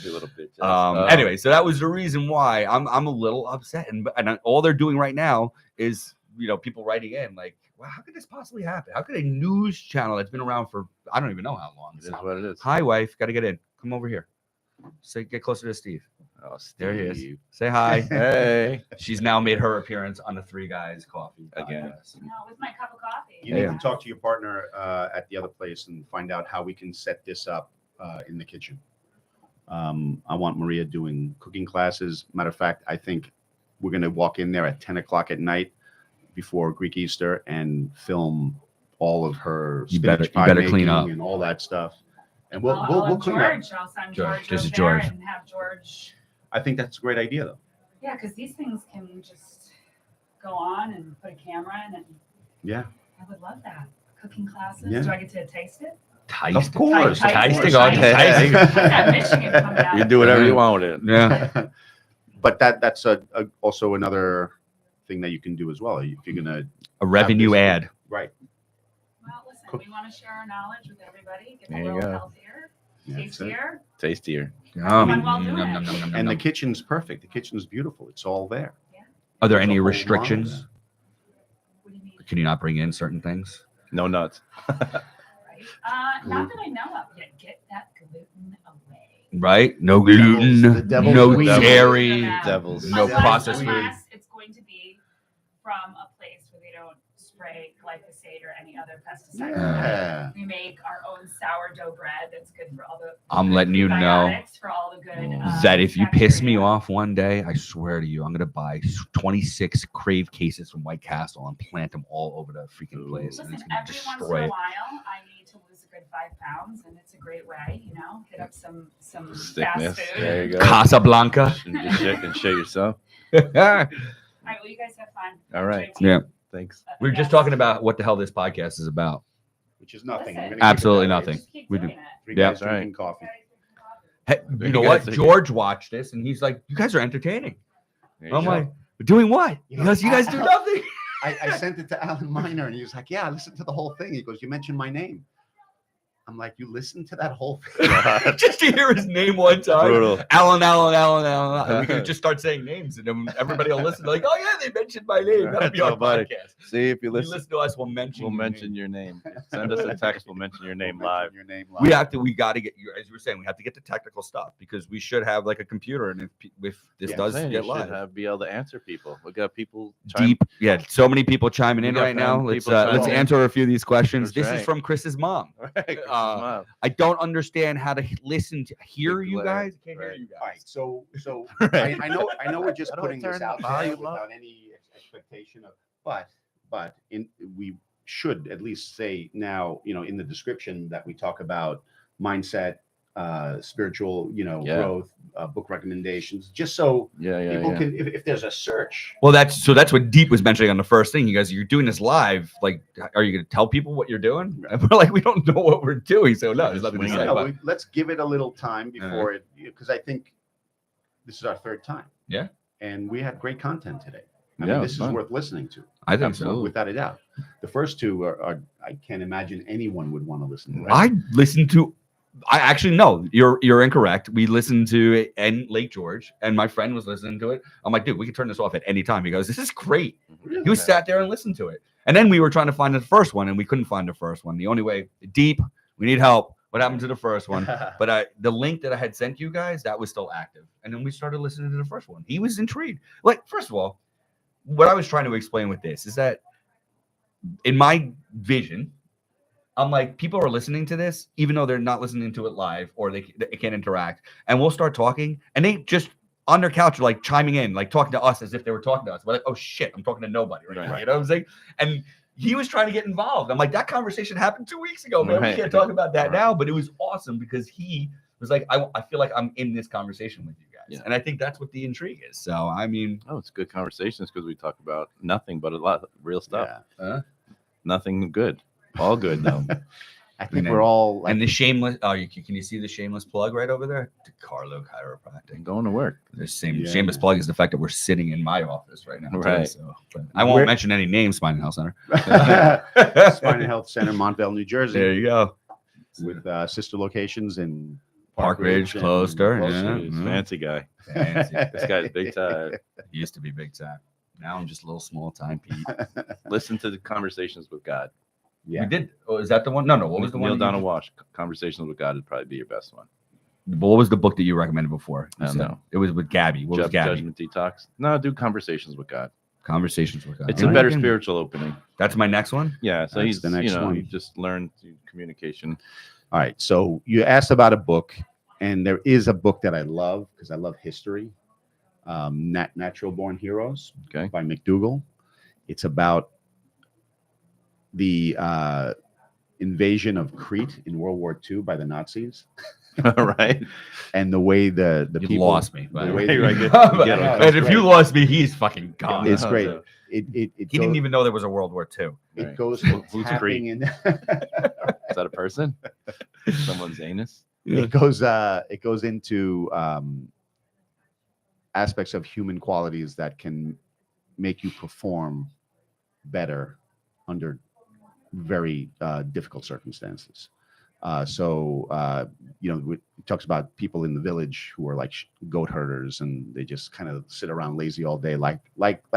You little bitch. Anyway, so that was the reason why I'm a little upset, and all they're doing right now is people writing in like, wow, how could this possibly happen? How could a news channel that's been around for I don't even know how long? It is what it is. Hi, wife. Got to get in. Come over here. Get closer to Steve. Oh, Steve. There he is. Say hi. Hey. She's now made her appearance on the 3 Guys Coffee Again. podcast. No, with my cup of coffee. You need to talk to your partner at the other place and find out how we can set this up in the kitchen. I want Maria doing cooking classes. Matter of fact, I think we're going to walk in there at 10 o'clock at night before Greek Easter and film all of her You spinach better pie making clean up. and all that stuff. And I'll we'll have clean up. George. I'll send George. George. This is over there George. And have George. I think that's a great idea, though. Yeah, because these things can just go on and put a camera in, and Yeah. I would love that. Cooking classes. Yeah. Do I get to taste it? Of course. Tasting. Tasting. That Michigan coming out. You do whatever you want with it. Yeah. But that's also another thing that you can do as well. If you're gonna A revenue ad. right, Well, listen, we want to share our knowledge with everybody. Get There a you little go. healthier, That's it. tastier. Tastier. Yum, While doing yum, it. yum, yum, yum, and the yum. kitchen's perfect. The kitchen's beautiful. It's all there. Are there There's any a whole line restrictions? What do you mean? Can you not bring in certain things? No nuts. Right? Not that I know of yet. Get that gluten away. Right? No The devil's- gluten, the devil's no weed. dairy. Devils. No Unless- processed food. unless it's going to be from a place where they don't spray glyphosate or any other pesticide. Yeah. We make our own sourdough bread that's good for all the. I'm good letting you know prebiotics, for all the good. that if you piss me bacteria. off one day, I swear to you, I'm gonna buy 26 Crave cases from White Castle and plant them all over the freaking place, and Listen, it's gonna every once in destroy a it. while, I need to lose a good 5 pounds, and it's a great way, hit up some Stickness. fast food. There you go. Casablanca. And just shake and show yourself. All right, well, you guys have fun. All right. Enjoy Yeah. tea. Thanks. We were just talking about what the hell this podcast is about. Which is nothing. Listen. We're gonna keep it Absolutely that way. nothing. Just keep We do. doing it. Three Yeah. guys drinking coffee. Hey, you know what? George watched this and he's like, "You guys are entertaining." There you I'm go. like, "Doing what?" You know, Because you guys do nothing. I sent it to Alan Miner, and he was like, "Yeah, listen to the whole thing." He goes, "You mentioned my name." I'm like, "You listened to that whole thing?" Just to hear his name one time. Brutal. Alan. And we could just start saying names and then everybody will listen. Like, oh yeah, they mentioned my name. That'll be That's our so funny. podcast. See if you If you listen. listen to us, we'll mention We'll your mention name. your name. Send us a text. We'll mention your name live. Your name We live. we got to get you, as you were saying, we have to get the technical stuff because we should have like a computer. And if this Yeah, does Saying get you should live, be able to answer people. We got people deep, yeah, so many people chiming We in got right now. Let's people chiming let's in. answer a few of these questions. That's This is right. from Chris's mom. Right. Smile. I don't understand how to listen to hear Big you glare. guys. I can't hear Right. you All right, guys. so Right. I know we're just How do I putting this turn the out there volume up? without any expectation of, but we should at least say now, in the description that we talk about mindset, spiritual, Yeah. growth, book recommendations, just so Yeah. people can, if there's a search. Well, that's what Deep was mentioning on the first thing. You guys, you're doing this live. Like, are you going to tell people what you're doing? And we're like, we don't know what we're doing. So no, there's nothing to Wing say. it. No, But let's give it a little time before it, because I think this is our third time. Yeah. And we had great content today. I Yeah, mean, it this was is fun. worth listening to. I think so. Without a doubt. The first two are I can't imagine anyone would want to listen to. I listened to. I actually no, you're incorrect. We listened to it and Lake George, and my friend was listening to it. I'm like, dude, we can turn this off at any time. He goes, this is great. He was sat there and listened to it, and then we were trying to find the first one, and we couldn't find the first one. The only way, Deep, we need help. What happened to the first one? But the link that I had sent you guys, that was still active, and then we started listening to the first one. He was intrigued. Like, first of all, what I was trying to explain with this is that in my vision, I'm like, people are listening to this, even though they're not listening to it live or they can't interact. And we'll start talking, and they just on their couch are like chiming in, like talking to us as if they were talking to us. We're like, oh shit, I'm talking to nobody right now. Right. You know what I'm saying? And he was trying to get involved. I'm like, that conversation happened 2 weeks ago, man. Right. We can't talk about that Right. now. But it was awesome because he was like, I feel like I'm in this conversation with you guys. Yeah. And I think that's what the intrigue is. So, I mean, Oh, it's good conversations because we talk about nothing but a lot of real stuff. Yeah. Nothing good. All good though. I think And we're then- all like, and the shameless, can you see the shameless plug right over there? To Carlo Chiropractic. Going to work. The same Yeah, shameless man. plug is the fact that we're sitting in my office right now. too, Right. so, but I won't Where- mention any names, Spine and Health Center. Spine and Health Center, Montvale, New Jersey, There you go. with sister locations in Park Ridge, and Closter, Closter. yeah. Jeez, Mhm. fancy guy. Fancy. This guy's big time. He used to be big time. Now I'm just a little small time Pete. Listen to the Conversations with God. Yeah. We did. Oh, is that the one? No. What was the Neil one? Donald Walsh. Conversations with God would probably be your best one. What was the book that you recommended before? You I don't said? know. It was with Gabby. What was Gabby? Judgment Detox. No, do Conversations with God. Conversations with God. It's All a right, better again, spiritual opening. That's my next one. Yeah, so That's he's the next one. you just learn communication. All right. So you asked about a book, and there is a book that I love because I love history. Natural Born Heroes Okay. by McDougall. It's about the invasion of Crete in World War II by the Nazis, All right. and the way the You people lost me. by the the way way. that- But- Yeah, no, and it's if great. you lost me, he's fucking gone. It's great. Yeah. It He didn't even know there was a World War II. It Right. goes to Who's tapping in. Is that a person? Someone's anus? It goes into aspects of human qualities that can make you perform better under very difficult circumstances. It talks about people in the village who are like goat herders, and they just kind of sit around lazy all day, like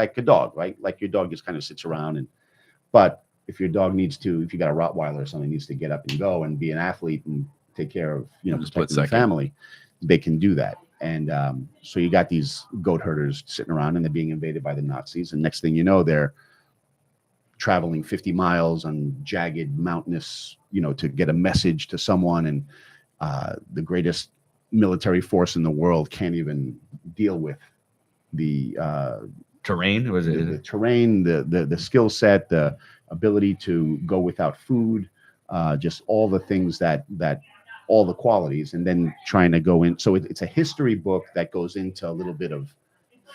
a dog, right? Like your dog just kind of sits around. But if your dog if you got a Rottweiler or something, needs to get up and go and be an athlete and take care of, In a split protecting the second. family, they can do that. And so you got these goat herders sitting around, and they're being invaded by the Nazis. And next thing you know, they're traveling 50 miles on jagged, mountainous, to get a message to someone. And the greatest military force in the world can't even deal with the Terrain? Was the it? terrain, the skill set, the ability to go without food, just all the things that all the qualities, and then trying to go in. So it's a history book that goes into a little bit of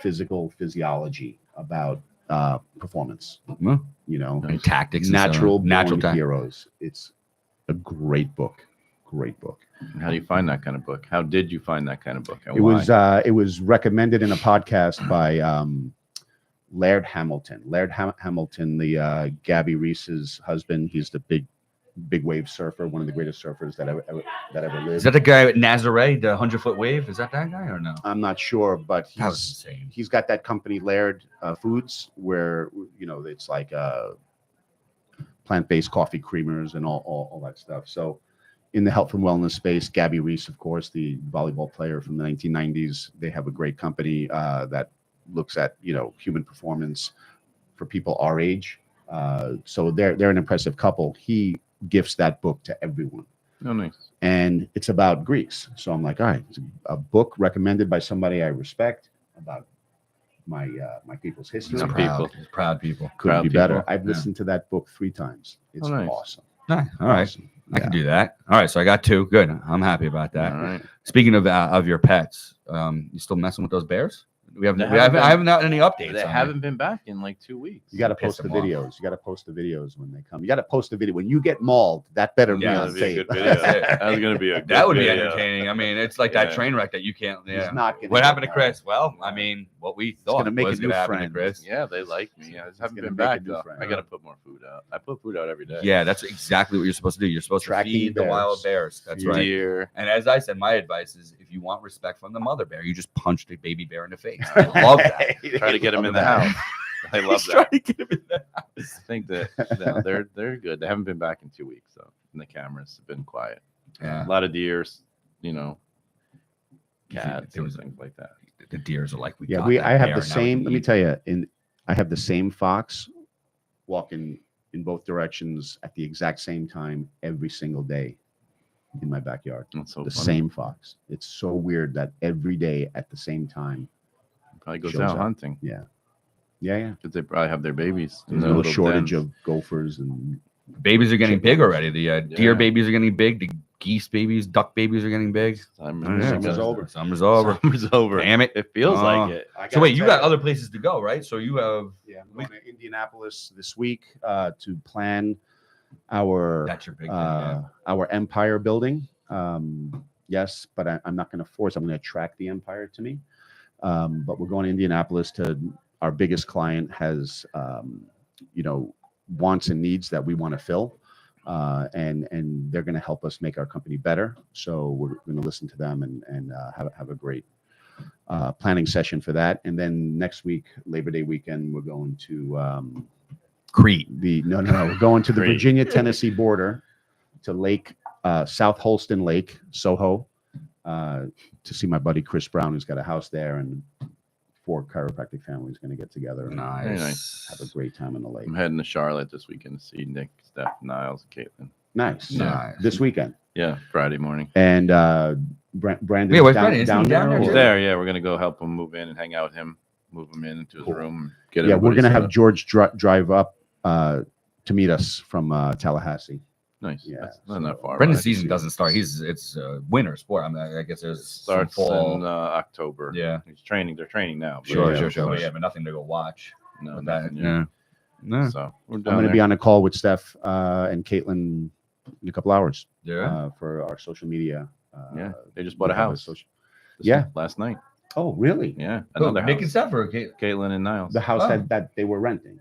physiology about performance, Well, and tactics. natural natural born tactics. heroes. It's a great book. Great book. How do you find that kind of book? How did you find that kind of book? And It why? was recommended in a podcast by Laird Hamilton. Laird Hamilton, the Gabby Reese's husband. He's the big wave surfer, one of the greatest surfers that ever lived. Is that the guy at Nazare, the 100-foot wave? Is that guy or no? I'm not sure, but That was insane. he's got that company Laird Foods, where it's like plant-based coffee creamers and all that stuff. So in the health and wellness space, Gabby Reese, of course, the volleyball player from the 1990s, they have a great company that looks at human performance for people our age. So they're an impressive couple. He gifts that book to everyone. Oh, nice. And it's about Greeks. So I'm like, all right, it's a book recommended by somebody I respect about my people's history. Some Proud, people. proud people. Couldn't proud be better. people. I've Yeah. listened to that book 3 times. It's Oh, nice. awesome. Nice. All right. Awesome. I can do that. All right. So I got 2. Good. I'm happy about that. All right. Speaking of your pets, you still messing with those bears? They I haven't haven't gotten any updates. They on haven't been back in like 2 weeks. You got to Piss post the them off. videos. You got to post the videos when they come. You got to post the video when you get mauled. That better be Yeah, on That'd be a tape. good video. That's it. That was gonna be a good That would be video. entertaining. I mean, it's like that Yeah. train wreck that you can't. Yeah. He's not gonna What get happened to that. Chris? Well, I mean, what we thought gonna make was a going new to happen to friend. Chris. Yeah, they like me. I just haven't gonna been make a back new though. friend. I gotta put more food out. I put food out every day. Yeah, that's exactly what you're supposed to do. You're supposed Tracking to feed the bears. wild bears. That's Yeah. right. Deer. And as I said, my advice is if you want respect from the mother bear, you just punch the baby bear in the face. I love that. Try to get him in the Love house. I love He's that. trying to get him in the house. I think that no, they're good. They haven't been back in 2 weeks though. And the cameras have been quiet. Yeah. A lot of deers, You think cats there and was things like that. The deers are like, we Yeah, got that I have bear, the now we same. can Let me eat. tell you, I have the same fox walking in both directions at the exact same time every single day in my backyard. That's so The funny. same fox. It's so weird that every day at the same time. Probably goes shows out up. hunting. Yeah. Yeah, yeah. Because they probably have their babies. in There's their no little shortage dens. of gophers and Babies are getting big Chipmunks. already. The deer Yeah. babies are getting big. The geese babies, duck babies are getting big. Summer's over. Summer's over. Summer's over. Damn it. It feels Oh. like it. I So gotta wait, you tell got other places to go, right? So you have. Yeah, I'm going to Indianapolis this week to plan our That's your big thing. Yeah. our empire building. Yes, but I'm not going to force. I'm going to attract the empire to me. But we're going to Indianapolis to our biggest client has wants and needs that we want to fill, and they're going to help us make our company better. So we're going to listen to them and have a great planning session for that. And then next week, Labor Day weekend, we're going to Crete. we're going to the Crete. Virginia-Tennessee border to Lake South Holston Lake, Soho, to see my buddy Chris Brown, who's got a house there, and 4 chiropractic families going to get together and Very Nice. have a great time in the lake. I'm heading to Charlotte this weekend to see Nick, Steph, Niles, and Caitlin. Nice. Nice. This weekend. Yeah, Friday morning. And Brandon Yeah, where's down, Brandon? Isn't down he down there He's too? there. Yeah, we're gonna go help him move in and hang out with him, move him into his Cool. room. Get Yeah, we're everybody going to set have up. George drive up to meet us from Tallahassee. Nice. Yeah, That's not that so- far. Brendan's right? season doesn't start. It's winter sport. I mean, I guess there's some Starts fall. in October. Yeah. He's training. They're training now. but Sure, yeah, sure, it sure. But starts- yeah, but nothing to go watch. No, with that. nothing, Yeah. Yeah. So we're I'm down going to there. be on a call with Steph and Caitlin in a couple hours Yeah. for our social media. Yeah, they just bought a we have house. social- this Yeah. Last night. Oh, really? Yeah, Who, another Nick and house. Steph or Kate? Caitlin and Niles. The house Oh. that they were renting.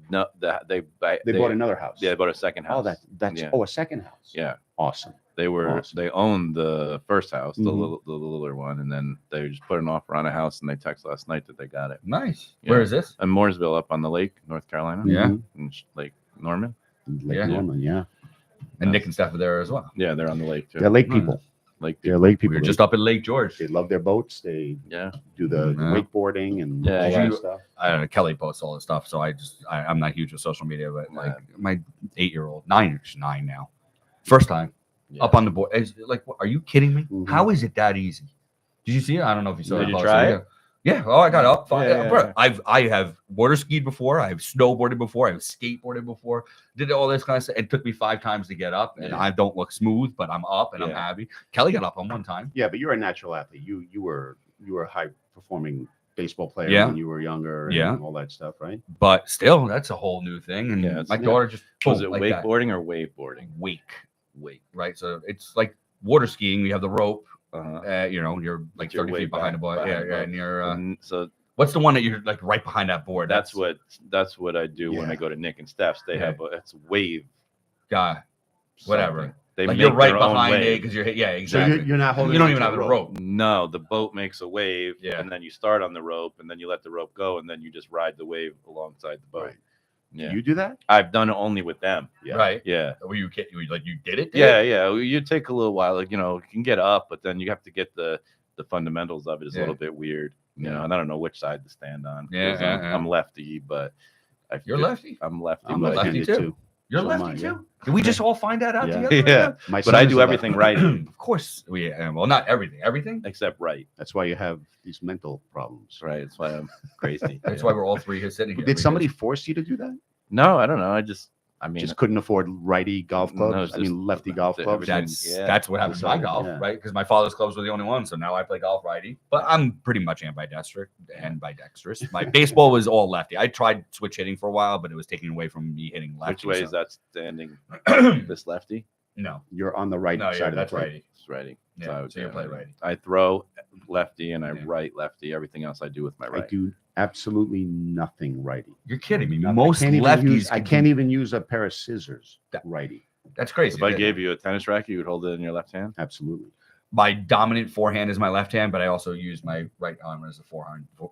No, they Bought another house. Yeah, they bought a second house. Oh, that's Yeah. a second house. Yeah, Awesome. they were. Awesome. They owned the first house, the Mhm. the littler one, and then they just put an offer on a house, and they text last night that they got it. Nice. Yeah. Where is this? In Mooresville, up on the lake, North Carolina. Yeah. Mhm. in Lake Norman. Lake Yeah. Norman, yeah. And Nick and Steph are there as well. Yeah, they're on the lake too. They're lake Nice. people. Lake. They're lake We people. were just up at Lake George. They love their boats. They Yeah. do the Yeah. wakeboarding and Yeah, all Did that you- stuff. I don't know. Kelly posts all this stuff, so I'm not huge with social media, but like Yeah. my 8-year-old, 9 now, first time Yeah. up on the board. Is, like, what, are you kidding me? Mhm. How is it that easy? Did you see it? I don't know if you saw Did it. you post. try Yeah. it? Yeah. Oh, I got up. Fine. Yeah, Bro, yeah. I have water skied before. I've snowboarded before. I've skateboarded before. Did all this kind of stuff. It took me 5 times to get up, and Yeah. I don't look smooth, but I'm up and I'm Yeah. happy. Kelly got up on one time. Yeah, but you're a natural athlete. You were a high performing baseball player Yeah. when you were younger and Yeah. all that stuff, right? But still, that's a whole new thing. And Yeah, it's- my yeah. daughter just Was boom, it like that. wakeboarding or waveboarding? Wake, right? So it's like water skiing. You have the rope. Uh-huh. You're like You're 30 way feet behind the board. back, Yeah, behind yeah. the And you're And so what's the one that you're like right behind that board? that's what I do when Yeah. I go to Nick and Steph's. They Yeah. have it's wave. God, whatever. something. They Like make you're right their own behind it wave. because you're yeah, So exactly. you're not holding. You don't on even to have a rope. No, the boat makes a wave, Yeah. and then you start on the rope, and then you let the rope go, and then you just ride the wave alongside the boat. Right. Yeah, You do that? I've done it only with them. Yeah. Right. Yeah, Were you kidding? Like you did it? yeah, yeah. You take a little while, like you can get up, but then you have to get the fundamentals of it. Is a Yeah. little bit weird, and I don't know which side to stand on. Yeah, 'cause yeah, yeah. I'm lefty, but You're lefty. I'm lefty, I'm but lefty left-handed too. You're So am lefty I, too. Did we just all find that out Yeah. together? Yeah. My but I son is do a everything lefty. right, Of course. Well, not everything. Everything. except right. That's why you have these mental problems. Right. That's why I'm crazy. That's Yeah. why we're all three here sitting here. Did somebody force you to do that? No, I don't know. I mean, Just couldn't afford righty golf No, clubs. it's I mean, just lefty golf clubs. everything. That's what happened to my So, golf, yeah. right? Because my father's clubs were the only ones, so now I play golf righty. But I'm pretty much ambidextrous. My baseball was all lefty. I tried switch hitting for a while, but it was taking away from me hitting lefty. which way so- is that standing? This lefty? No, You're on the right no, side yeah, of the that's plate. righty. It's righty. Yeah, I would so you say play righty. I throw lefty and I Yeah. right lefty. Everything else I do with my I right. do absolutely nothing righty. You're kidding me. Nothing. Most I can't even lefties. use- I can can't do- even use a pair of scissors righty. That's crazy. If I gave you a tennis racket, you would hold it in your left hand. Absolutely. My dominant forehand is my left hand, but I also use my right arm as a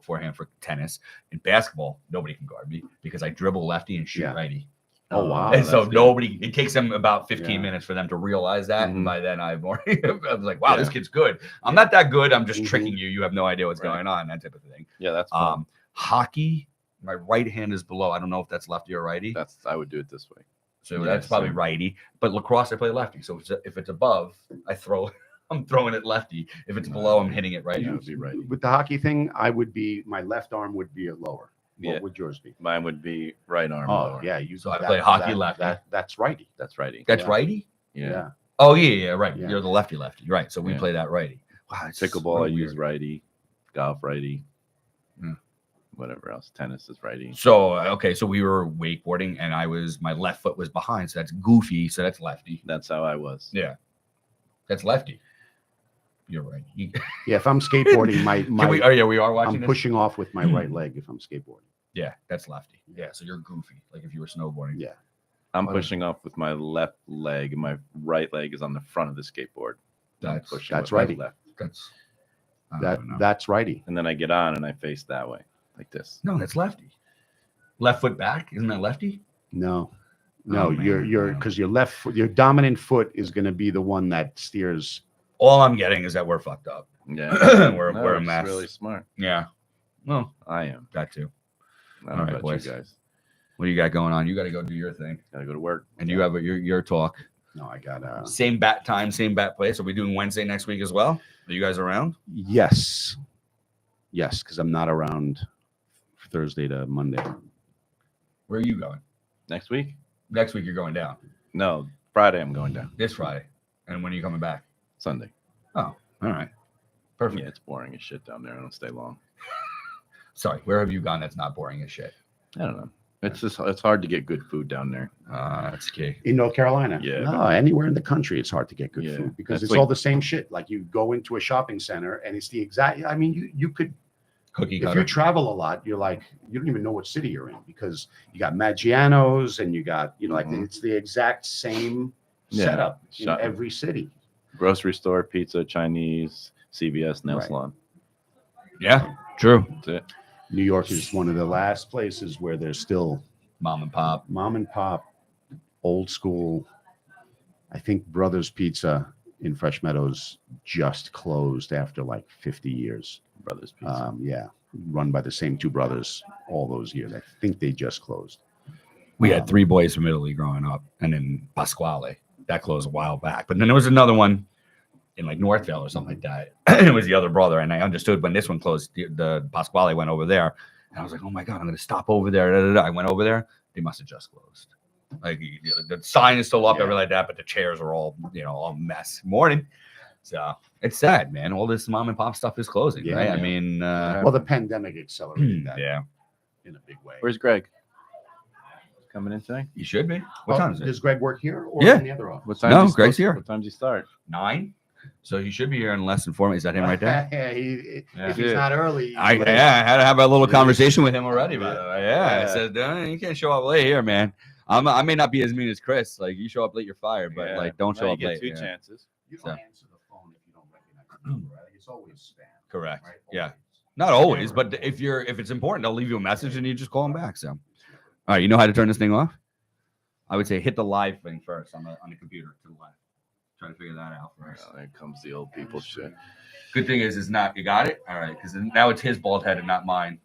forehand for tennis. In basketball, nobody can guard me because I dribble lefty and shoot Yeah. righty. Oh, wow. And so that's good. nobody, it takes them about 15 Yeah. minutes for them to realize that. And Mhm. by then I was like, wow, this Yeah. kid's good. I'm not that good. I'm just Mhm. tricking you. You have no idea what's Right. going on, that type of thing. Yeah, that's fun. Hockey, my right hand is below. I don't know if that's lefty or righty. I would do it this way. So yeah, that's probably same. righty. But lacrosse, I play lefty. So if it's above, I throw I'm throwing it lefty. If it's below, I'm hitting it righty. Yeah, it would be righty. With the hockey thing, my left arm would be a lower. Yeah. What would yours be? Mine would be right arm. Oh, lower. yeah. You. So I play hockey lefty. That's righty. That's righty. That's Yeah. righty. Yeah. Oh yeah, right. Yeah. You're the lefty, right? So we Yeah. play that righty. Wow, it's Pickleball, I really use weird. righty. Golf, righty. Hmm. Whatever else. Tennis is righty. So okay, so we were wakeboarding, and my left foot was behind, so that's goofy. So that's lefty. That's how I was. Yeah, that's lefty. You're right. Yeah. If I'm skateboarding, Oh yeah, we are watching. I'm this? pushing off with my right leg if I'm skateboarding. Yeah, that's lefty. Yeah, so you're goofy, like if you were snowboarding. Yeah. I'm Whatever. pushing off with my left leg, and my right leg is on the front of the skateboard. I'm That's pushing that's with my righty. left. that's. I don't know. That's righty. And then I get on and I face that way, like this. No, that's lefty. Left foot back, isn't that lefty? No. Oh, No, man, you're no. because your left foot, your dominant foot is going to be the one that steers. All I'm getting is that we're fucked up. Yeah. we're No, a it's mess. really smart. Yeah. Well, I am. that too. I All don't right, know about boys. you guys. What do you got going on? You got to go do your thing, Gotta go to work. and you have your talk. No, I got Same bat time, same bat place. Are we doing Wednesday next week as well? Are you guys around? yes, because I'm not around Thursday to Monday. Where are you going? Next week? Next week you're going down. No, Friday I'm going down. This Friday. And when are you coming back? Sunday. Oh, all right. Perfect. Yeah, it's boring as shit down there. I don't stay long. Sorry, where have you gone that's not boring as shit? I don't know. It's hard to get good food down there. That's key. In North Carolina, Yeah. no, anywhere in the country, it's hard to get good Yeah. food because That's it's like- all the same shit. Like you go into a shopping center and it's the exact. I mean, you could Cookie if cutter. you travel a lot, you're like you don't even know what city you're in because you got Maggiano's and you got like Mhm. it's the exact same Yeah. setup in Shop- every city. Grocery store, pizza, Chinese, CVS, nail Right. salon. Yeah, true. That's it. New York is one of the last places where there's still Mom and pop. mom and pop, old school. I think Brothers Pizza in Fresh Meadows just closed after like 50 years. Brothers Pizza. Yeah, run by the same two brothers all those years. I think they just closed. We had three boys from Italy growing up, and then Pasquale. That closed a while back. But then there was another one in like Northville or something like that. It was the other brother, and I understood when this one closed, the Pasquale went over there, and I was like, oh my God, I'm going to stop over there. Da, da, da. I went over there. They must have just closed. Like the sign is still up, Yeah. everything like that, but the chairs are all, all mess. Morning. So it's sad, man. All this mom and pop stuff is closing, Yeah, right? I yeah. mean, Well, the pandemic accelerated that yeah, in a big way. Where's Greg? Coming in today? you should be. What time is it? Does Greg work here or Yeah. in the other office? What time? No, Greg's here. What time does he start? 9. So you should be here in less than 4 minutes. Is that him right there? Yeah, Yeah. if he's not early, I he's had to have a little Yeah. conversation with him already. By the way, yeah. I Yeah. said you can't show up late here, man. I may not be as mean as Chris. Like you show up late, you're fired. But Yeah. like don't No, show you up get late. 2 yeah. chances. You don't So. answer the phone if you don't recognize the number, right? It's always spam. Correct. Right? Yeah. Always. Not always, but if it's important, they'll leave you a message and you just call them back. So, all right, you know how to turn this thing off? I would say hit the live thing first on the computer to the left. Try to figure that out first. Oh, there comes the old people shit. Good thing is it's not. You got it. All right, because now it's his bald head and not mine.